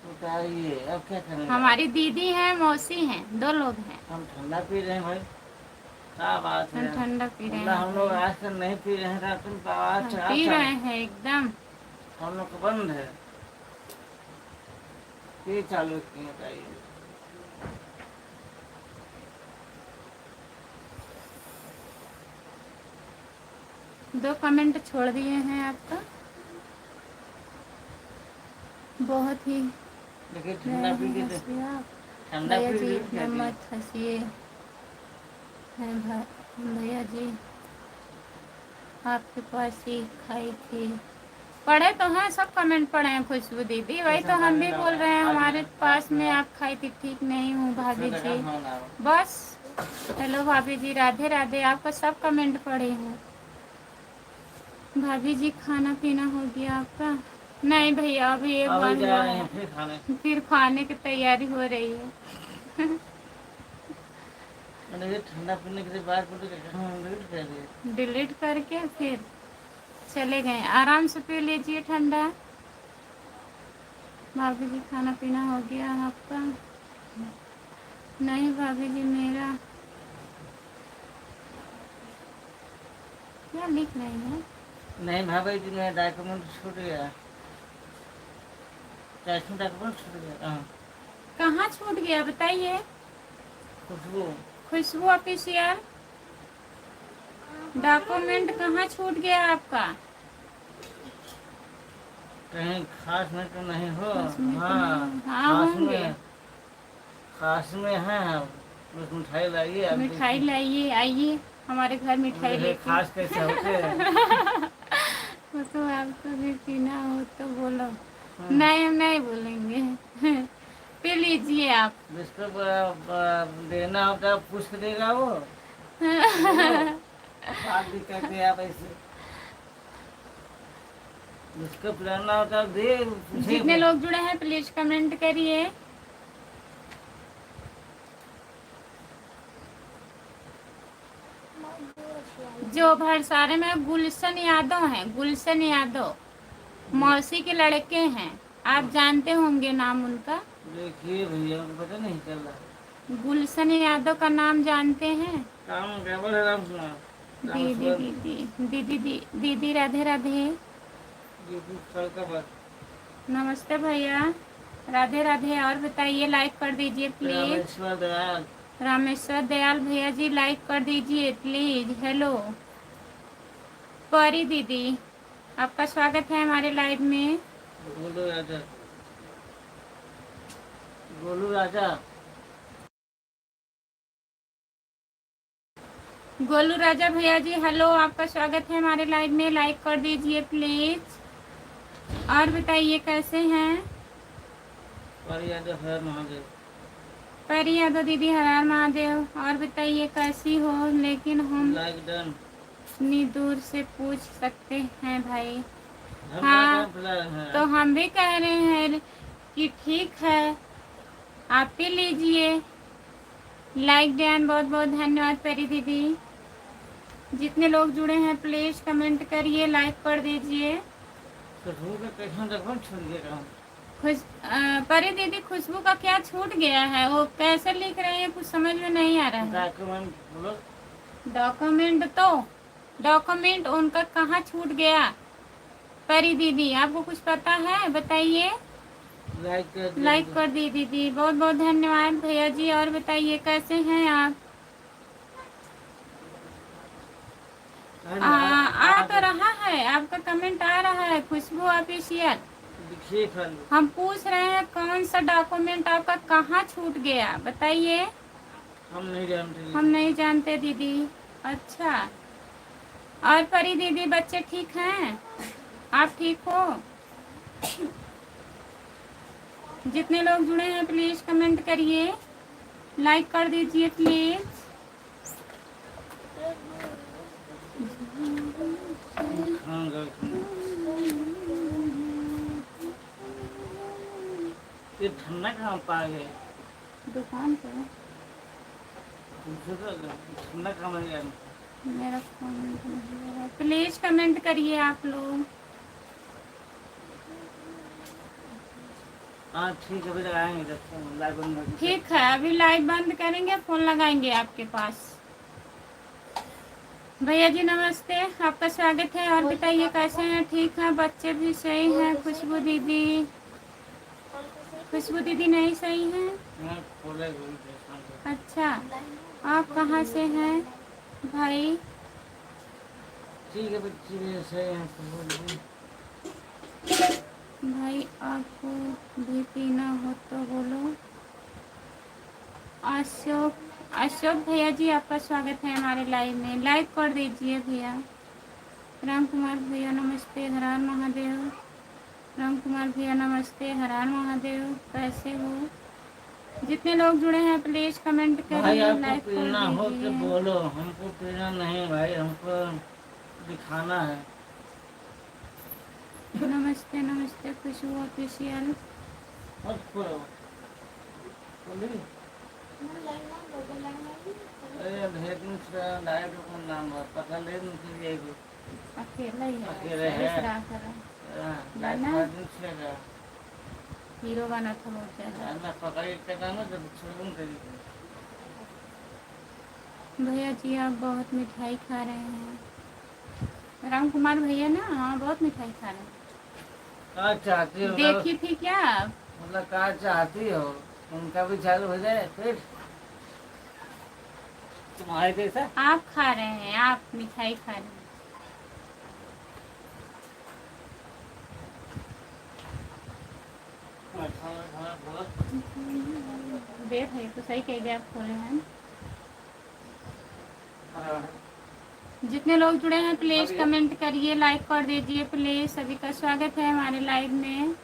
बताइए अब क्या करेंगे? हमारी दीदी है, मौसी हैं, दो लोग हैं। हम ठंडा पी रहे हैं भाई, क्या बात है। हम ठंडा पी रहे मतलब हैं, हम लोग आज तक नहीं पी रहे हैं, रात में हम पी रहे हैं एकदम। हम लोग को बंद है, ये चालू किए बताइए। दो कमेंट छोड़ दिए हैं आपका, बहुत ही देखिए ठंडा पी के हंसिए आप ठंडा भैया पी जी, के मत हंसिए भैया जी, आपके पास ही खाई थी। पढ़े तो हैं, सब कमेंट पढ़े हैं खुशबू दीदी, वही तो हम भी बोल रहे हैं, हमारे पास में आप खाई थी। ठीक नहीं हूँ भाभी जी, बस। हेलो भाभी जी, राधे राधे, आपका सब कमेंट पढ़े हूँ। भाभी जी खाना पीना हो गया आपका? नहीं भैया, अभी एक बार हुआ है, फिर खाने की तैयारी हो रही है। ठंडा पीने के बाद डिलीट करके फिर चले गए। आराम से पी लीजिए ठंडा। भाभी जी खाना पीना हो गया आपका? नहीं भाभी जी, मेरा क्या लिख रही है? नहीं भाभी जी, मेरा डॉक्यूमेंट छूट गया, डॉक्यूमेंट छूट गया। कहाँ छूट गया बताइए? खुशबू ऑफिशियल डॉक्यूमेंट कहाँ छूट गया आपका? कहीं खास में तो नहीं हो? हाँ खास होंगे। में, खास में है। बस मिठाई लाइए, मिठाई लाइए, आइए हमारे घर मिठाई लेके। खास कैसे होते हैं? वो तो आपको भी पीना हो तो बोलो। नहीं, हम नहीं बोलेंगे। पी लीजिए आप। जिसको देना होता है पूछ के देगा वो। बात भी करते हैं आप ऐसे, जिसको पिलाना होता है दे। जितने लोग जुड़े हैं प्लीज कमेंट करिए। जो भरसारे में गुलशन यादव हैं, गुलशन यादव मौसी के लड़के हैं, आप जानते होंगे नाम उनका। देखिए भैया, पता नहीं चल रहा। गुलशन यादव का नाम जानते हैं? काम गड़बड़ है, राम सुना। दीदी दीदी दीदी दीदी दीदी राधे राधे। यूपी फरकाबाद। नमस्ते भैया, राधे राधे। और बताइए, लाइक कर दीजिए प्लीज। रामेश्वर दयाल। रामेश्वर दयाल भैया जी लाइक कर दीजिए प्लीज। हेलो परी दीदी, आपका स्वागत है हमारे लाइव में। गोलू राजा। गोलू राजा। गोलू राजा भैया जी हेलो, आपका स्वागत है हमारे लाइव में। लाइक कर दीजिए प्लीज। और बताइए कैसे हैं। परी यादव हर महादेव। परी यादव दीदी हर हर महादेव। और बताइए कैसी हो। लेकिन हम लाइक डन। इतनी दूर से पूछ सकते हैं भाई। हम हाँ हैं। तो हम भी कह रहे हैं कि ठीक है, आप भी लीजिए लाइक डन। बहुत बहुत धन्यवाद परी दीदी। जितने लोग जुड़े हैं प्लीज कमेंट करिए, लाइक कर दीजिए। परी दीदी खुशबू का क्या छूट गया है, वो कैसे लिख रहे हैं कुछ समझ में नहीं आ रहा है। डॉक्यूमेंट उनका कहाँ छूट गया। परी दीदी आपको कुछ पता है बताइए। लाइक कर दी दीदी, बहुत बहुत धन्यवाद भैया जी। और बताइए कैसे हैं आप। आ तो रहा है, आपका कमेंट आ रहा है खुशबू ऑफिशियल। हम पूछ रहे हैं कौन सा डॉक्यूमेंट आपका कहाँ छूट गया बताइए। हम नहीं जानते दीदी। अच्छा, और परी दीदी बच्चे ठीक हैं, आप ठीक हो। जितने लोग जुड़े हैं प्लीज कमेंट करिए, लाइक कर दीजिए प्लीज। ये ठंडा कहाँ पा गए दुकान पे। ठंडा कहाँ है। मेरा फोन प्लीज कमेंट करिए आप लोग। हाँ ठीक है, अभी लगाएंगे लाइव बंद। ठीक है, अभी लाइव बंद करेंगे, फोन लगाएंगे आपके पास। भैया जी नमस्ते, आपका स्वागत है। और बताइए कैसे हैं, ठीक हैं, बच्चे भी सही हैं। खुशबू दीदी नहीं सही हैं। अच्छा, आप कहाँ से हैं भाई। ठीक है बच्चे सही हैं। भाई आपको भी पीना हो तो बोलो। अशोक भैया जी आपका स्वागत है हमारे लाइव में, लाइक कर दीजिए भैया। राम कुमार भैया नमस्ते, हर हर महादेव। राम कुमार भैया नमस्ते, हर हर महादेव। कैसे हो। जितने लोग जुड़े हैं प्लीज कमेंट करिए, लाइक कर दीजिए। बोलो, हमको पीना नहीं भाई, हमको दिखाना है। नमस्ते नमस्ते खुशबू ऑफिशियल। अकेला हीरो बना था बहुत ज्यादा। भैया जी आप बहुत मिठाई खा रहे हैं। राम कुमार भैया ना, हाँ बहुत मिठाई खा रहे हैं। चाहती हो देखी थी क्या आप। मतलब क्या चाहती हो, उनका भी चालू हो जाए फिर तुम्हारे जैसा। आप खा रहे हैं, आप मिठाई खा रहे हैं। देख है तो सही कह गया, आप खोले हैं। जितने लोग जुड़े हैं प्लीज कमेंट करिए, लाइक कर दीजिए प्लीज। सभी का स्वागत है हमारे लाइव में।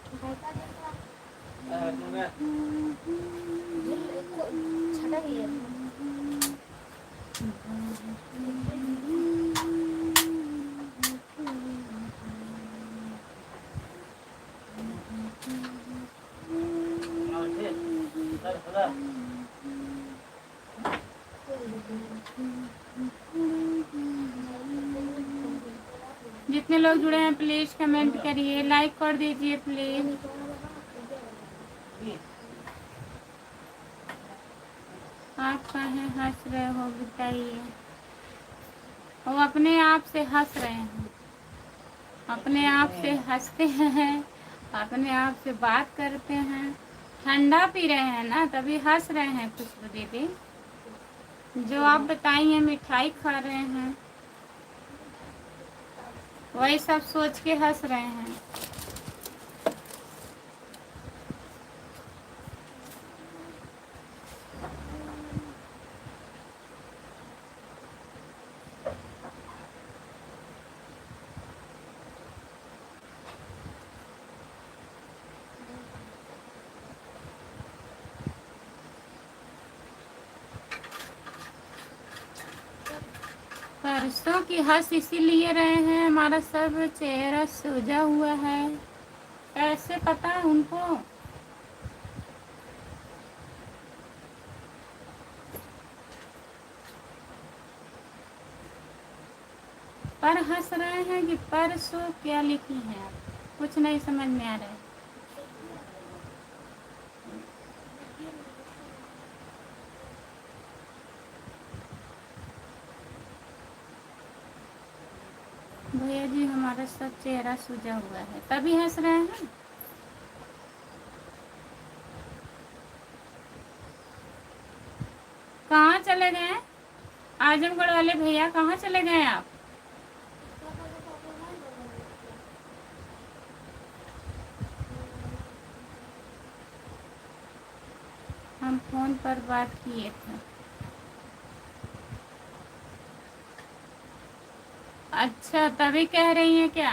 जितने लोग जुड़े हैं प्लीज कमेंट करिए, लाइक कर दीजिए प्लीज। आप काहे हंस रहे हो बताइए। वो अपने आप से हंस रहे हैं, अपने आप से हंसते हैं, अपने आप से बात करते हैं। ठंडा पी रहे हैं ना, तभी हंस रहे हैं खुशबू दीदी। जो आप बताई हैं मिठाई खा रहे हैं, वही सब सोच के हंस रहे हैं। परसों की हंस इसीलिए रहे हैं, हमारा सब चेहरा सूजा हुआ है। कैसे पता है उनको? पर हंस रहे हैं कि परसों क्या लिखी है आप? कुछ नहीं समझ में आ रहा है। भैया जी हमारा सब चेहरा सूजा हुआ है, तभी हंस रहे हैं। कहाँ चले गए आजमगढ़ वाले भैया? कहाँ चले गए आप? हम फोन पर बात किए थे। अच्छा, तभी कह रही हैं क्या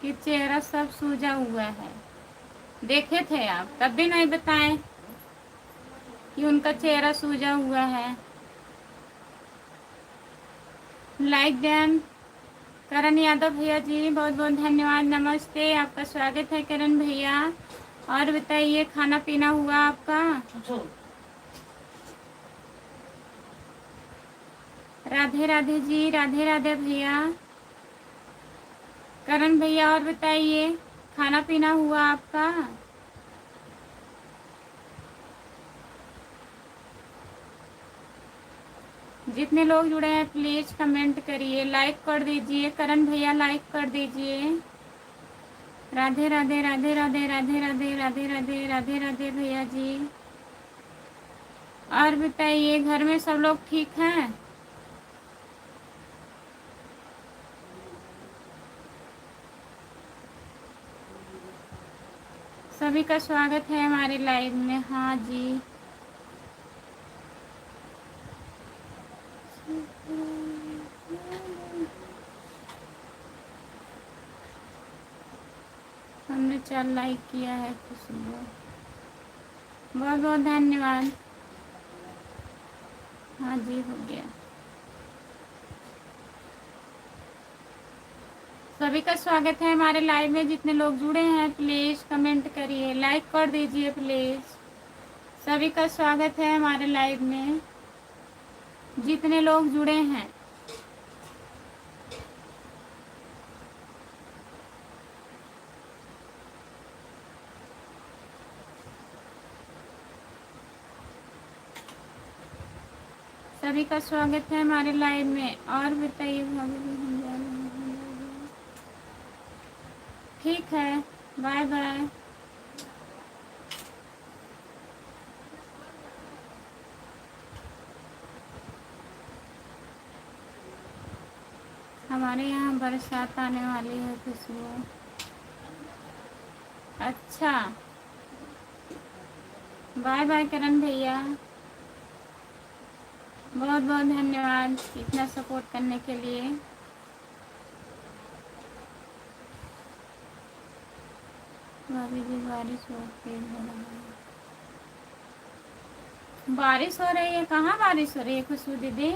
कि चेहरा सब सूजा हुआ है? देखे थे आप, तब भी नहीं बताएं कि उनका चेहरा सूजा हुआ है। लाइक देन करण यादव भैया जी, बहुत बहुत धन्यवाद। नमस्ते, आपका स्वागत है करण भैया। और बताइए, खाना पीना हुआ आपका? राधे राधे जी, राधे राधे भैया। करण भैया और बताइए, खाना पीना हुआ आपका? जितने लोग जुड़े हैं प्लीज कमेंट करिए, लाइक कर दीजिए। करण भैया लाइक कर दीजिए। राधे राधे राधे राधे राधे राधे राधे राधे राधे राधे भैया जी। और बताइए, घर में सब लोग ठीक हैं? सभी का स्वागत है हमारे लाइव में। हाँ जी, हमने 4 लाइक किया है खुशबू, बहुत बहुत धन्यवाद। हाँ जी, हो गया। सभी का स्वागत है हमारे लाइव में। जितने लोग जुड़े हैं प्लीज कमेंट करिए, लाइक कर दीजिए प्लीज। सभी का स्वागत है हमारे लाइव में, जितने लोग जुड़े हैं। सभी का स्वागत है हमारे लाइव में। और बताइए भाभी जी, हम जा रहे हैं। ठीक है, बाय बाय। हमारे यहाँ बरसात आने वाली है खुशबू। अच्छा, बाय बाय करण भैया, बहुत बहुत धन्यवाद इतना सपोर्ट करने के लिए। भाभी जी बारिश बहुत तेज हो रही है। बारिश हो रही है? कहाँ बारिश हो रही है खुशबू दीदी?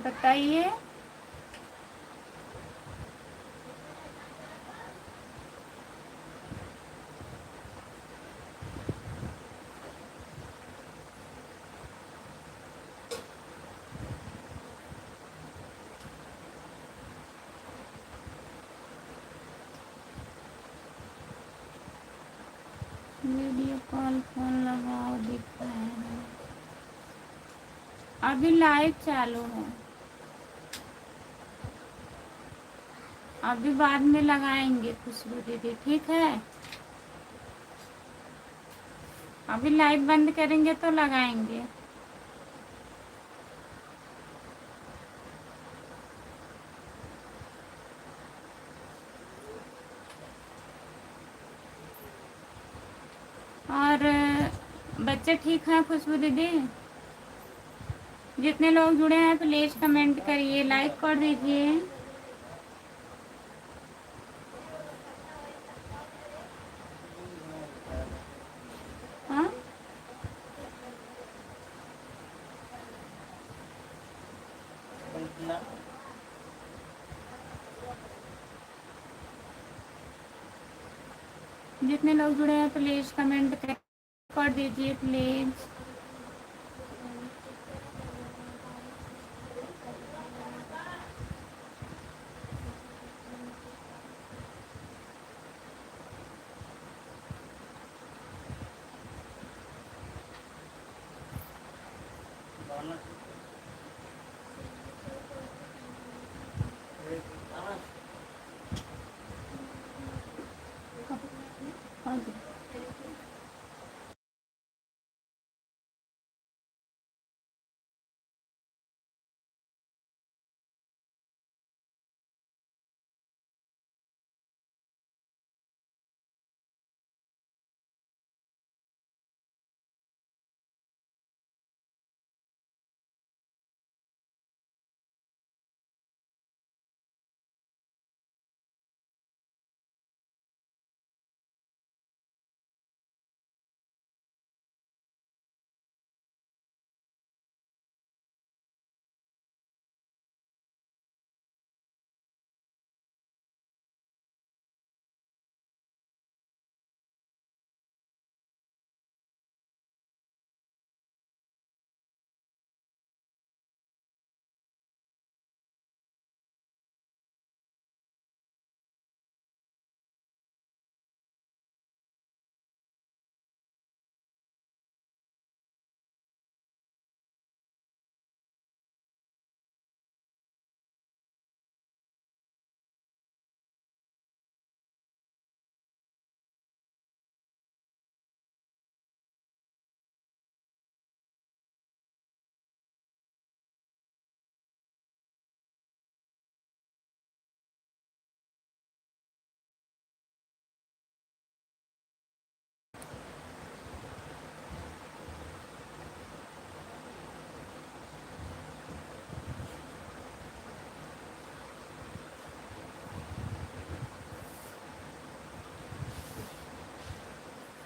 बताइए। वीडियो कॉल फोन लगाओ दिखता है। अभी लाइव चालू है, अभी बाद में लगाएंगे खुशबू दीदी, ठीक है। अभी लाइव बंद करेंगे तो लगाएंगे। और बच्चे ठीक हैं खुशबू दीदी? जितने लोग जुड़े हैं प्लीज कमेंट करिए, लाइक कर दीजिए। हाँ, जितने लोग जुड़े हैं प्लीज कमेंट कर दीजिए प्लीज।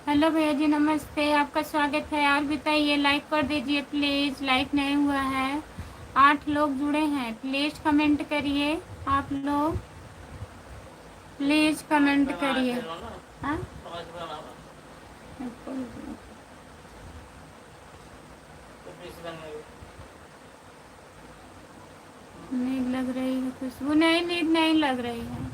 हेलो भैया जी, नमस्ते, आपका स्वागत है। और बताइए, लाइक कर दीजिए प्लीज़, लाइक नहीं हुआ है। 8 लोग जुड़े हैं, प्लीज़ कमेंट करिए। आप लोग प्लीज़ कमेंट करिए। हाँ, नींद लग रही है खुशबू? नहीं, नींद नहीं लग रही है।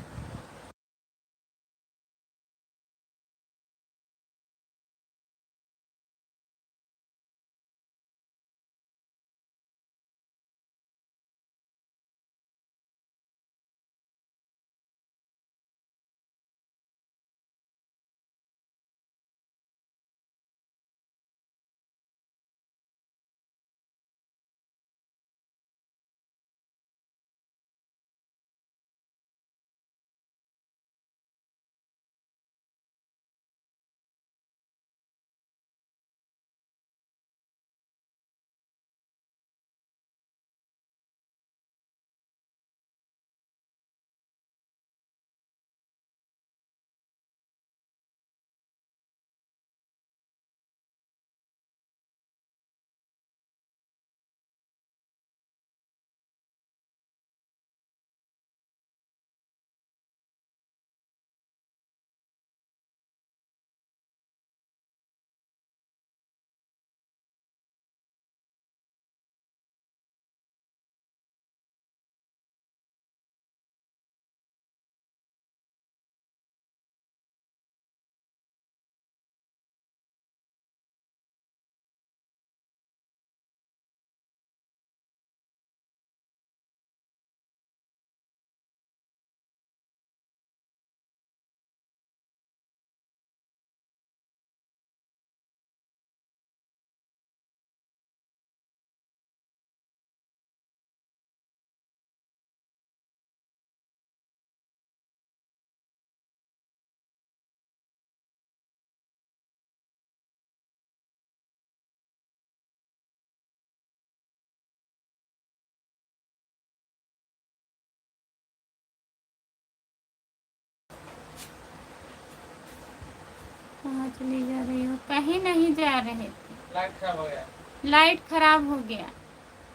कहाँ चली जा रही हो? कहीं नहीं जा रहे थे। लाइट खराब हो गया। लाइट खराब हो गया।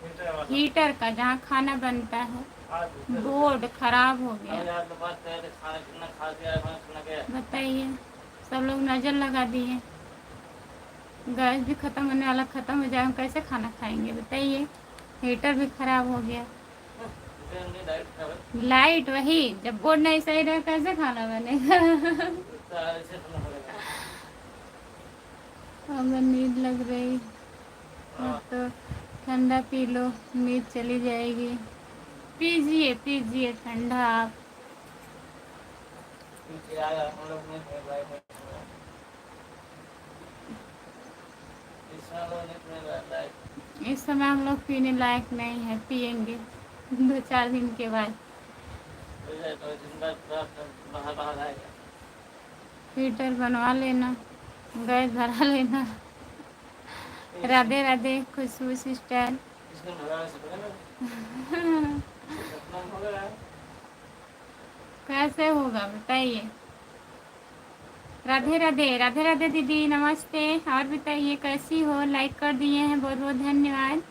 हीटर वाला। हीटर का जहाँ खाना बनता है बोर्ड खराब हो गया। बताइए, सब लोग नज़र लगा दिए। गैस भी ख़त्म होने वाला, ख़त्म हो जाए हम कैसे खाना खाएंगे बताइए। हीटर भी खराब हो गया। लाइट वही, जब बोर्ड नहीं सही रहे कैसे खाना बनेगा। हमें नींद लग रही, अब तो ठंडा पी लो, नींद चली जाएगी। पीजिए पीजिए ठंडा आप। इस समय हम लोग पीने लायक नहीं है, पियेंगे 2-4 दिन के बाद। हीटर बनवा लेना, गैस भरा लेना। राधे राधे खुशबू सिस्टर। कैसे होगा बताइए। राधे राधे, राधे राधे दीदी नमस्ते। और बताइए कैसी हो? लाइक कर दिए हैं, बहुत बहुत धन्यवाद।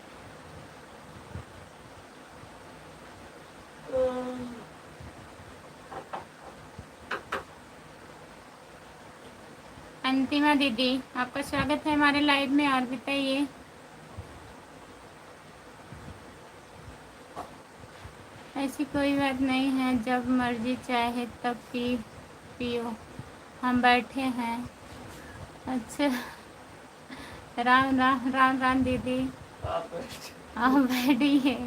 अंतिमा दीदी आपका स्वागत है हमारे लाइव में। और बताइए, ऐसी कोई बात नहीं है, जब मर्जी चाहे तब पियो, हम बैठे हैं। अच्छा, राम राम राम राम दीदी, आप बैठिए।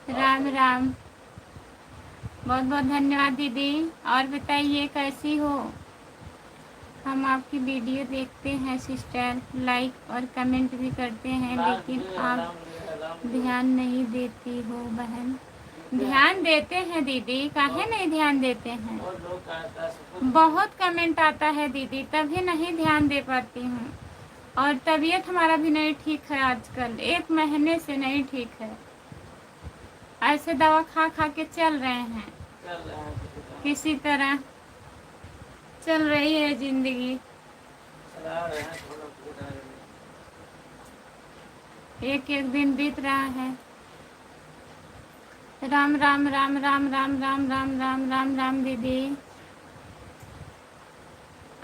राम राम, बहुत बहुत धन्यवाद दीदी। और बताइए कैसी हो? हम आपकी वीडियो देखते हैं सिस्टर, लाइक और कमेंट भी करते हैं, लेकिन आप ध्यान नहीं देती हो बहन। ध्यान देते हैं दीदी, काहे नहीं ध्यान देते हैं। बहुत कमेंट आता है दीदी, तभी नहीं ध्यान दे पाती हूँ। और तबीयत हमारा भी नहीं ठीक है आजकल, 1 महीने से नहीं ठीक है। ऐसे दवा खा खा के चल रहे हैं, किसी तरह चल रही है जिंदगी। एक एक दिन बीत रहा है। राम राम राम राम राम राम राम राम राम राम दीदी,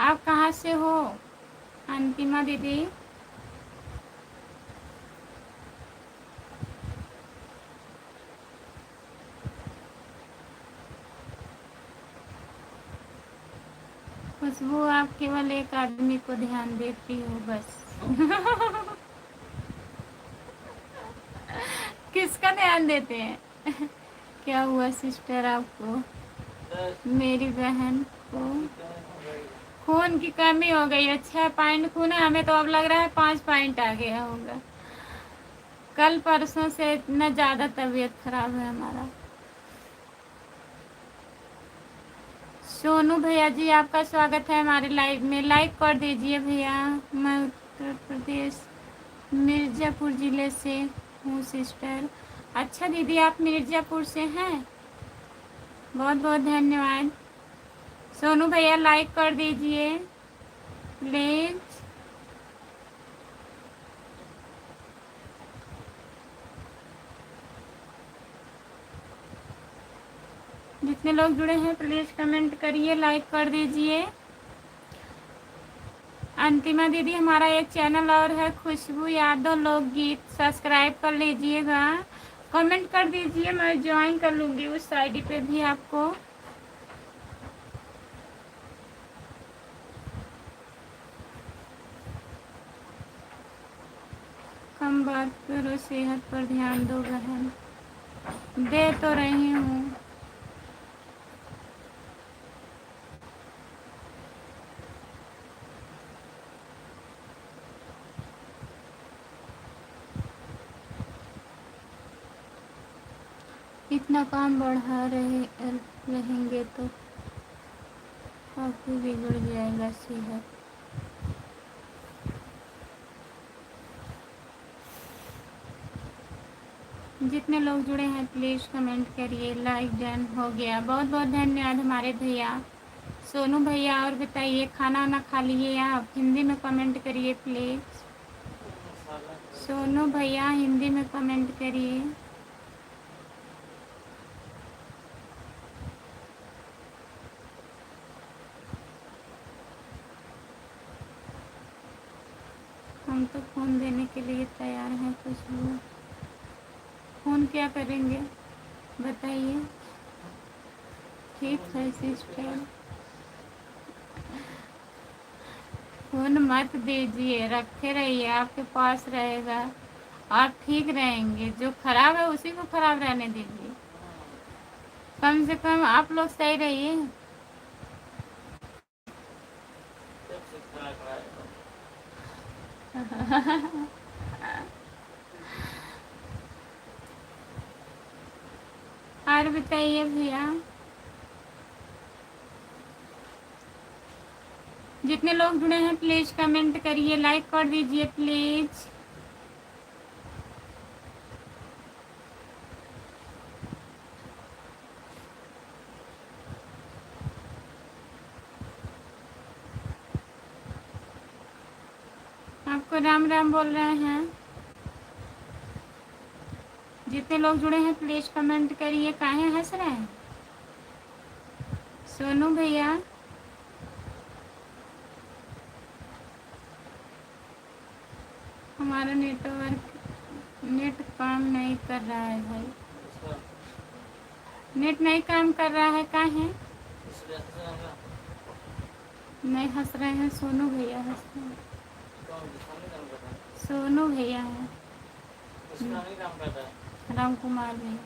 आप कहाँ से हो? अंतिमा दीदी खुशबू, आप केवल एक आदमी को ध्यान देती हो बस। किसका ध्यान देते हैं? क्या हुआ सिस्टर आपको? मेरी बहन को खून की कमी हो गई है। 6 पॉइंट खून है, हमें तो अब लग रहा है 5 पॉइंट आ गया होगा। कल परसों से इतना ज़्यादा तबीयत खराब है हमारा। सोनू भैया जी आपका स्वागत है हमारे लाइव में, लाइक कर दीजिए भैया। मैं उत्तर प्रदेश मिर्ज़ापुर ज़िले से हूँ सिस्टर। अच्छा दीदी, आप मिर्ज़ापुर से हैं, बहुत बहुत धन्यवाद। सोनू भैया लाइक कर दीजिए प्लीज़। जितने लोग जुड़े हैं प्लीज़ कमेंट करिए, लाइक कर दीजिए। अंतिमा दीदी हमारा एक चैनल और है, खुशबू यादव लोकगीत, सब्सक्राइब कर लीजिएगा। कमेंट कर दीजिए, मैं ज्वाइन कर लूँगी उस आईडी पे भी आपको। कम बात करो, सेहत पर ध्यान दो बहन। दे तो रही हूँ। इतना काम बढ़ा रहेंगे तो काफ़ी बिगड़ जाएगा सेहत। जितने लोग जुड़े हैं प्लीज़ कमेंट करिए। लाइक डन हो गया, बहुत बहुत धन्यवाद हमारे भैया सोनू भैया। और बताइए खाना वाना खा लिए आप? हिंदी में कमेंट करिए प्लीज़। सोनू भैया हिंदी में कमेंट करिए। हम तो फ़ोन देने के लिए तैयार हैं। कुछ लोग फ़ोन क्या करेंगे बताइए? ठीक है सिस्टर, फ़ोन मत दीजिए, रखे रहिए, आपके पास रहेगा, आप ठीक रहेंगे। जो खराब है उसी को खराब रहने दीजिए, कम से कम आप लोग सही रहिए। और बताइए भैया, जितने लोग जुड़े हैं प्लीज़ कमेंट करिए, लाइक कर दीजिए प्लीज़। आपको राम राम बोल रहे हैं। जितने लोग जुड़े हैं प्लीज़ कमेंट करिए। काहे हंस रहे हैं सोनू भैया? हमारा नेट काम नहीं कर रहा है भाई, नेट नहीं काम कर रहा है। काहे नहीं हंस रहे हैं? सोनू भैया हंस रहे हैं। सोनू भैया है, राम कुमार भैया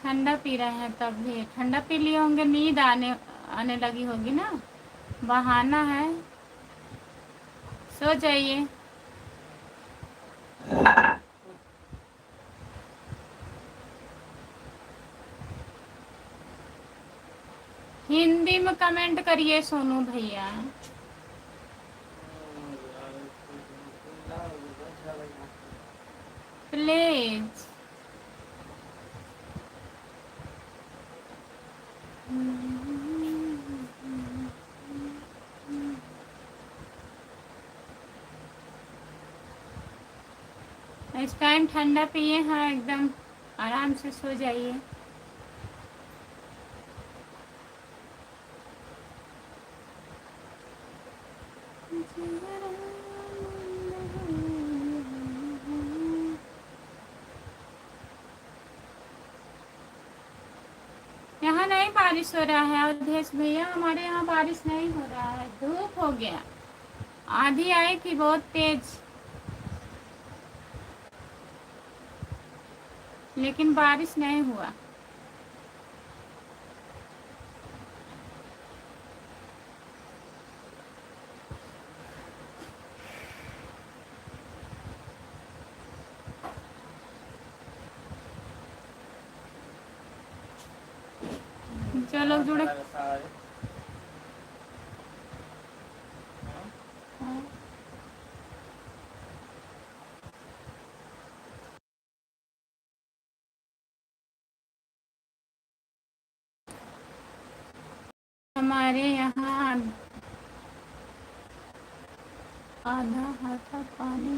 ठंडा पी रहे हैं। तब भी ठंडा पी लिए होंगे, नींद आने लगी होगी ना, बहाना है। सो जाइए। हिंदी में कमेंट करिए सोनू भैया प्लीज। इस टाइम ठंडा पिए हैं, एकदम आराम से सो जाइए। यहाँ नहीं बारिश हो रहा है अवधेश भैया, हमारे यहाँ बारिश नहीं हो रहा है, धूप हो गया। आंधी आई थी बहुत तेज, लेकिन बारिश नहीं हुआ। जो लोग जुड़े हमारे यहाँ आधा हाथा पानी,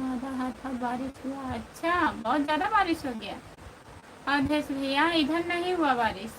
आधा हाथा बारिश हुआ। अच्छा, बहुत ज़्यादा बारिश हो गया अवधेश भैया, इधर नहीं हुआ बारिश।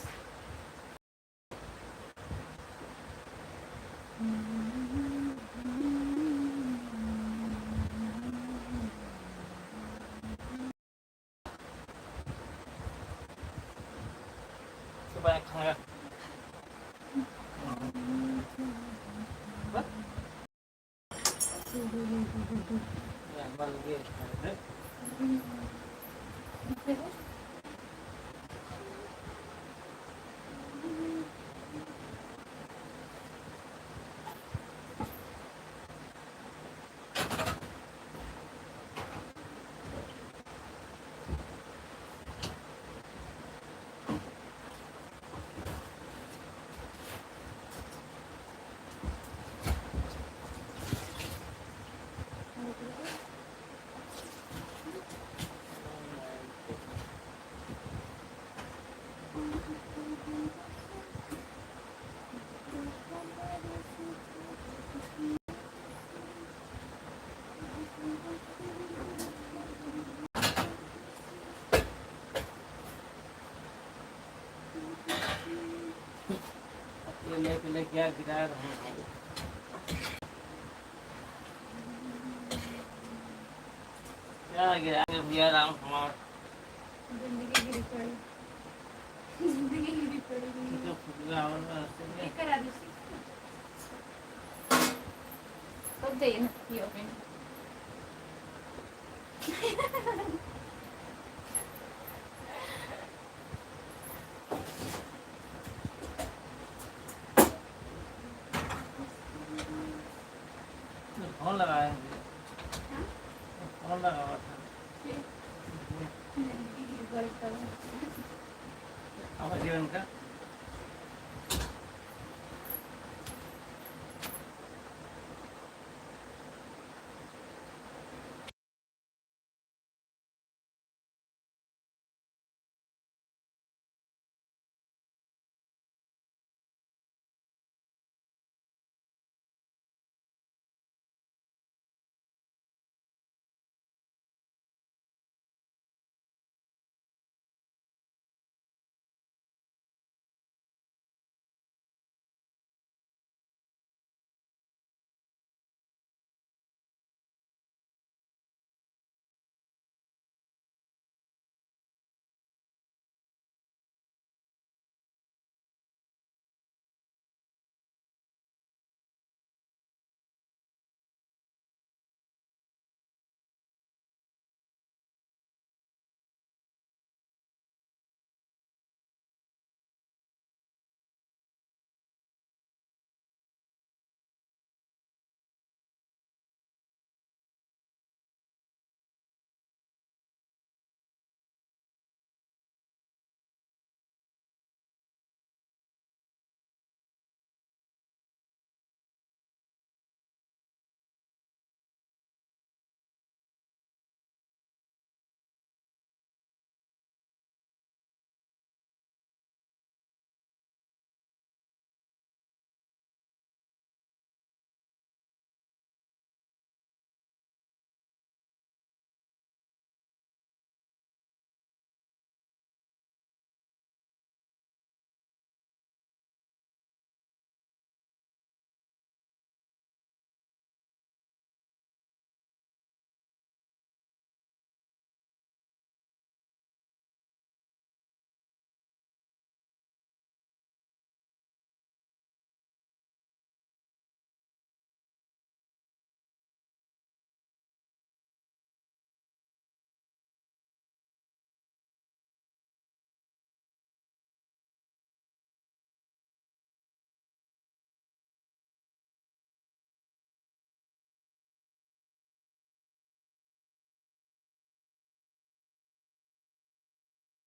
पहले क्या गिरा रहे हैं। क्या गिरा भैया राम कुमार जिंदगी गिरी पड़ी, जिंदगी गिरी पड़ी। जो फुटगा और एक करा दूसरी तो दे ना पियो में फोन लगाए हाँ फोन लगा हुआ था जिंदगी गिरी पड़ी। अब जीवन का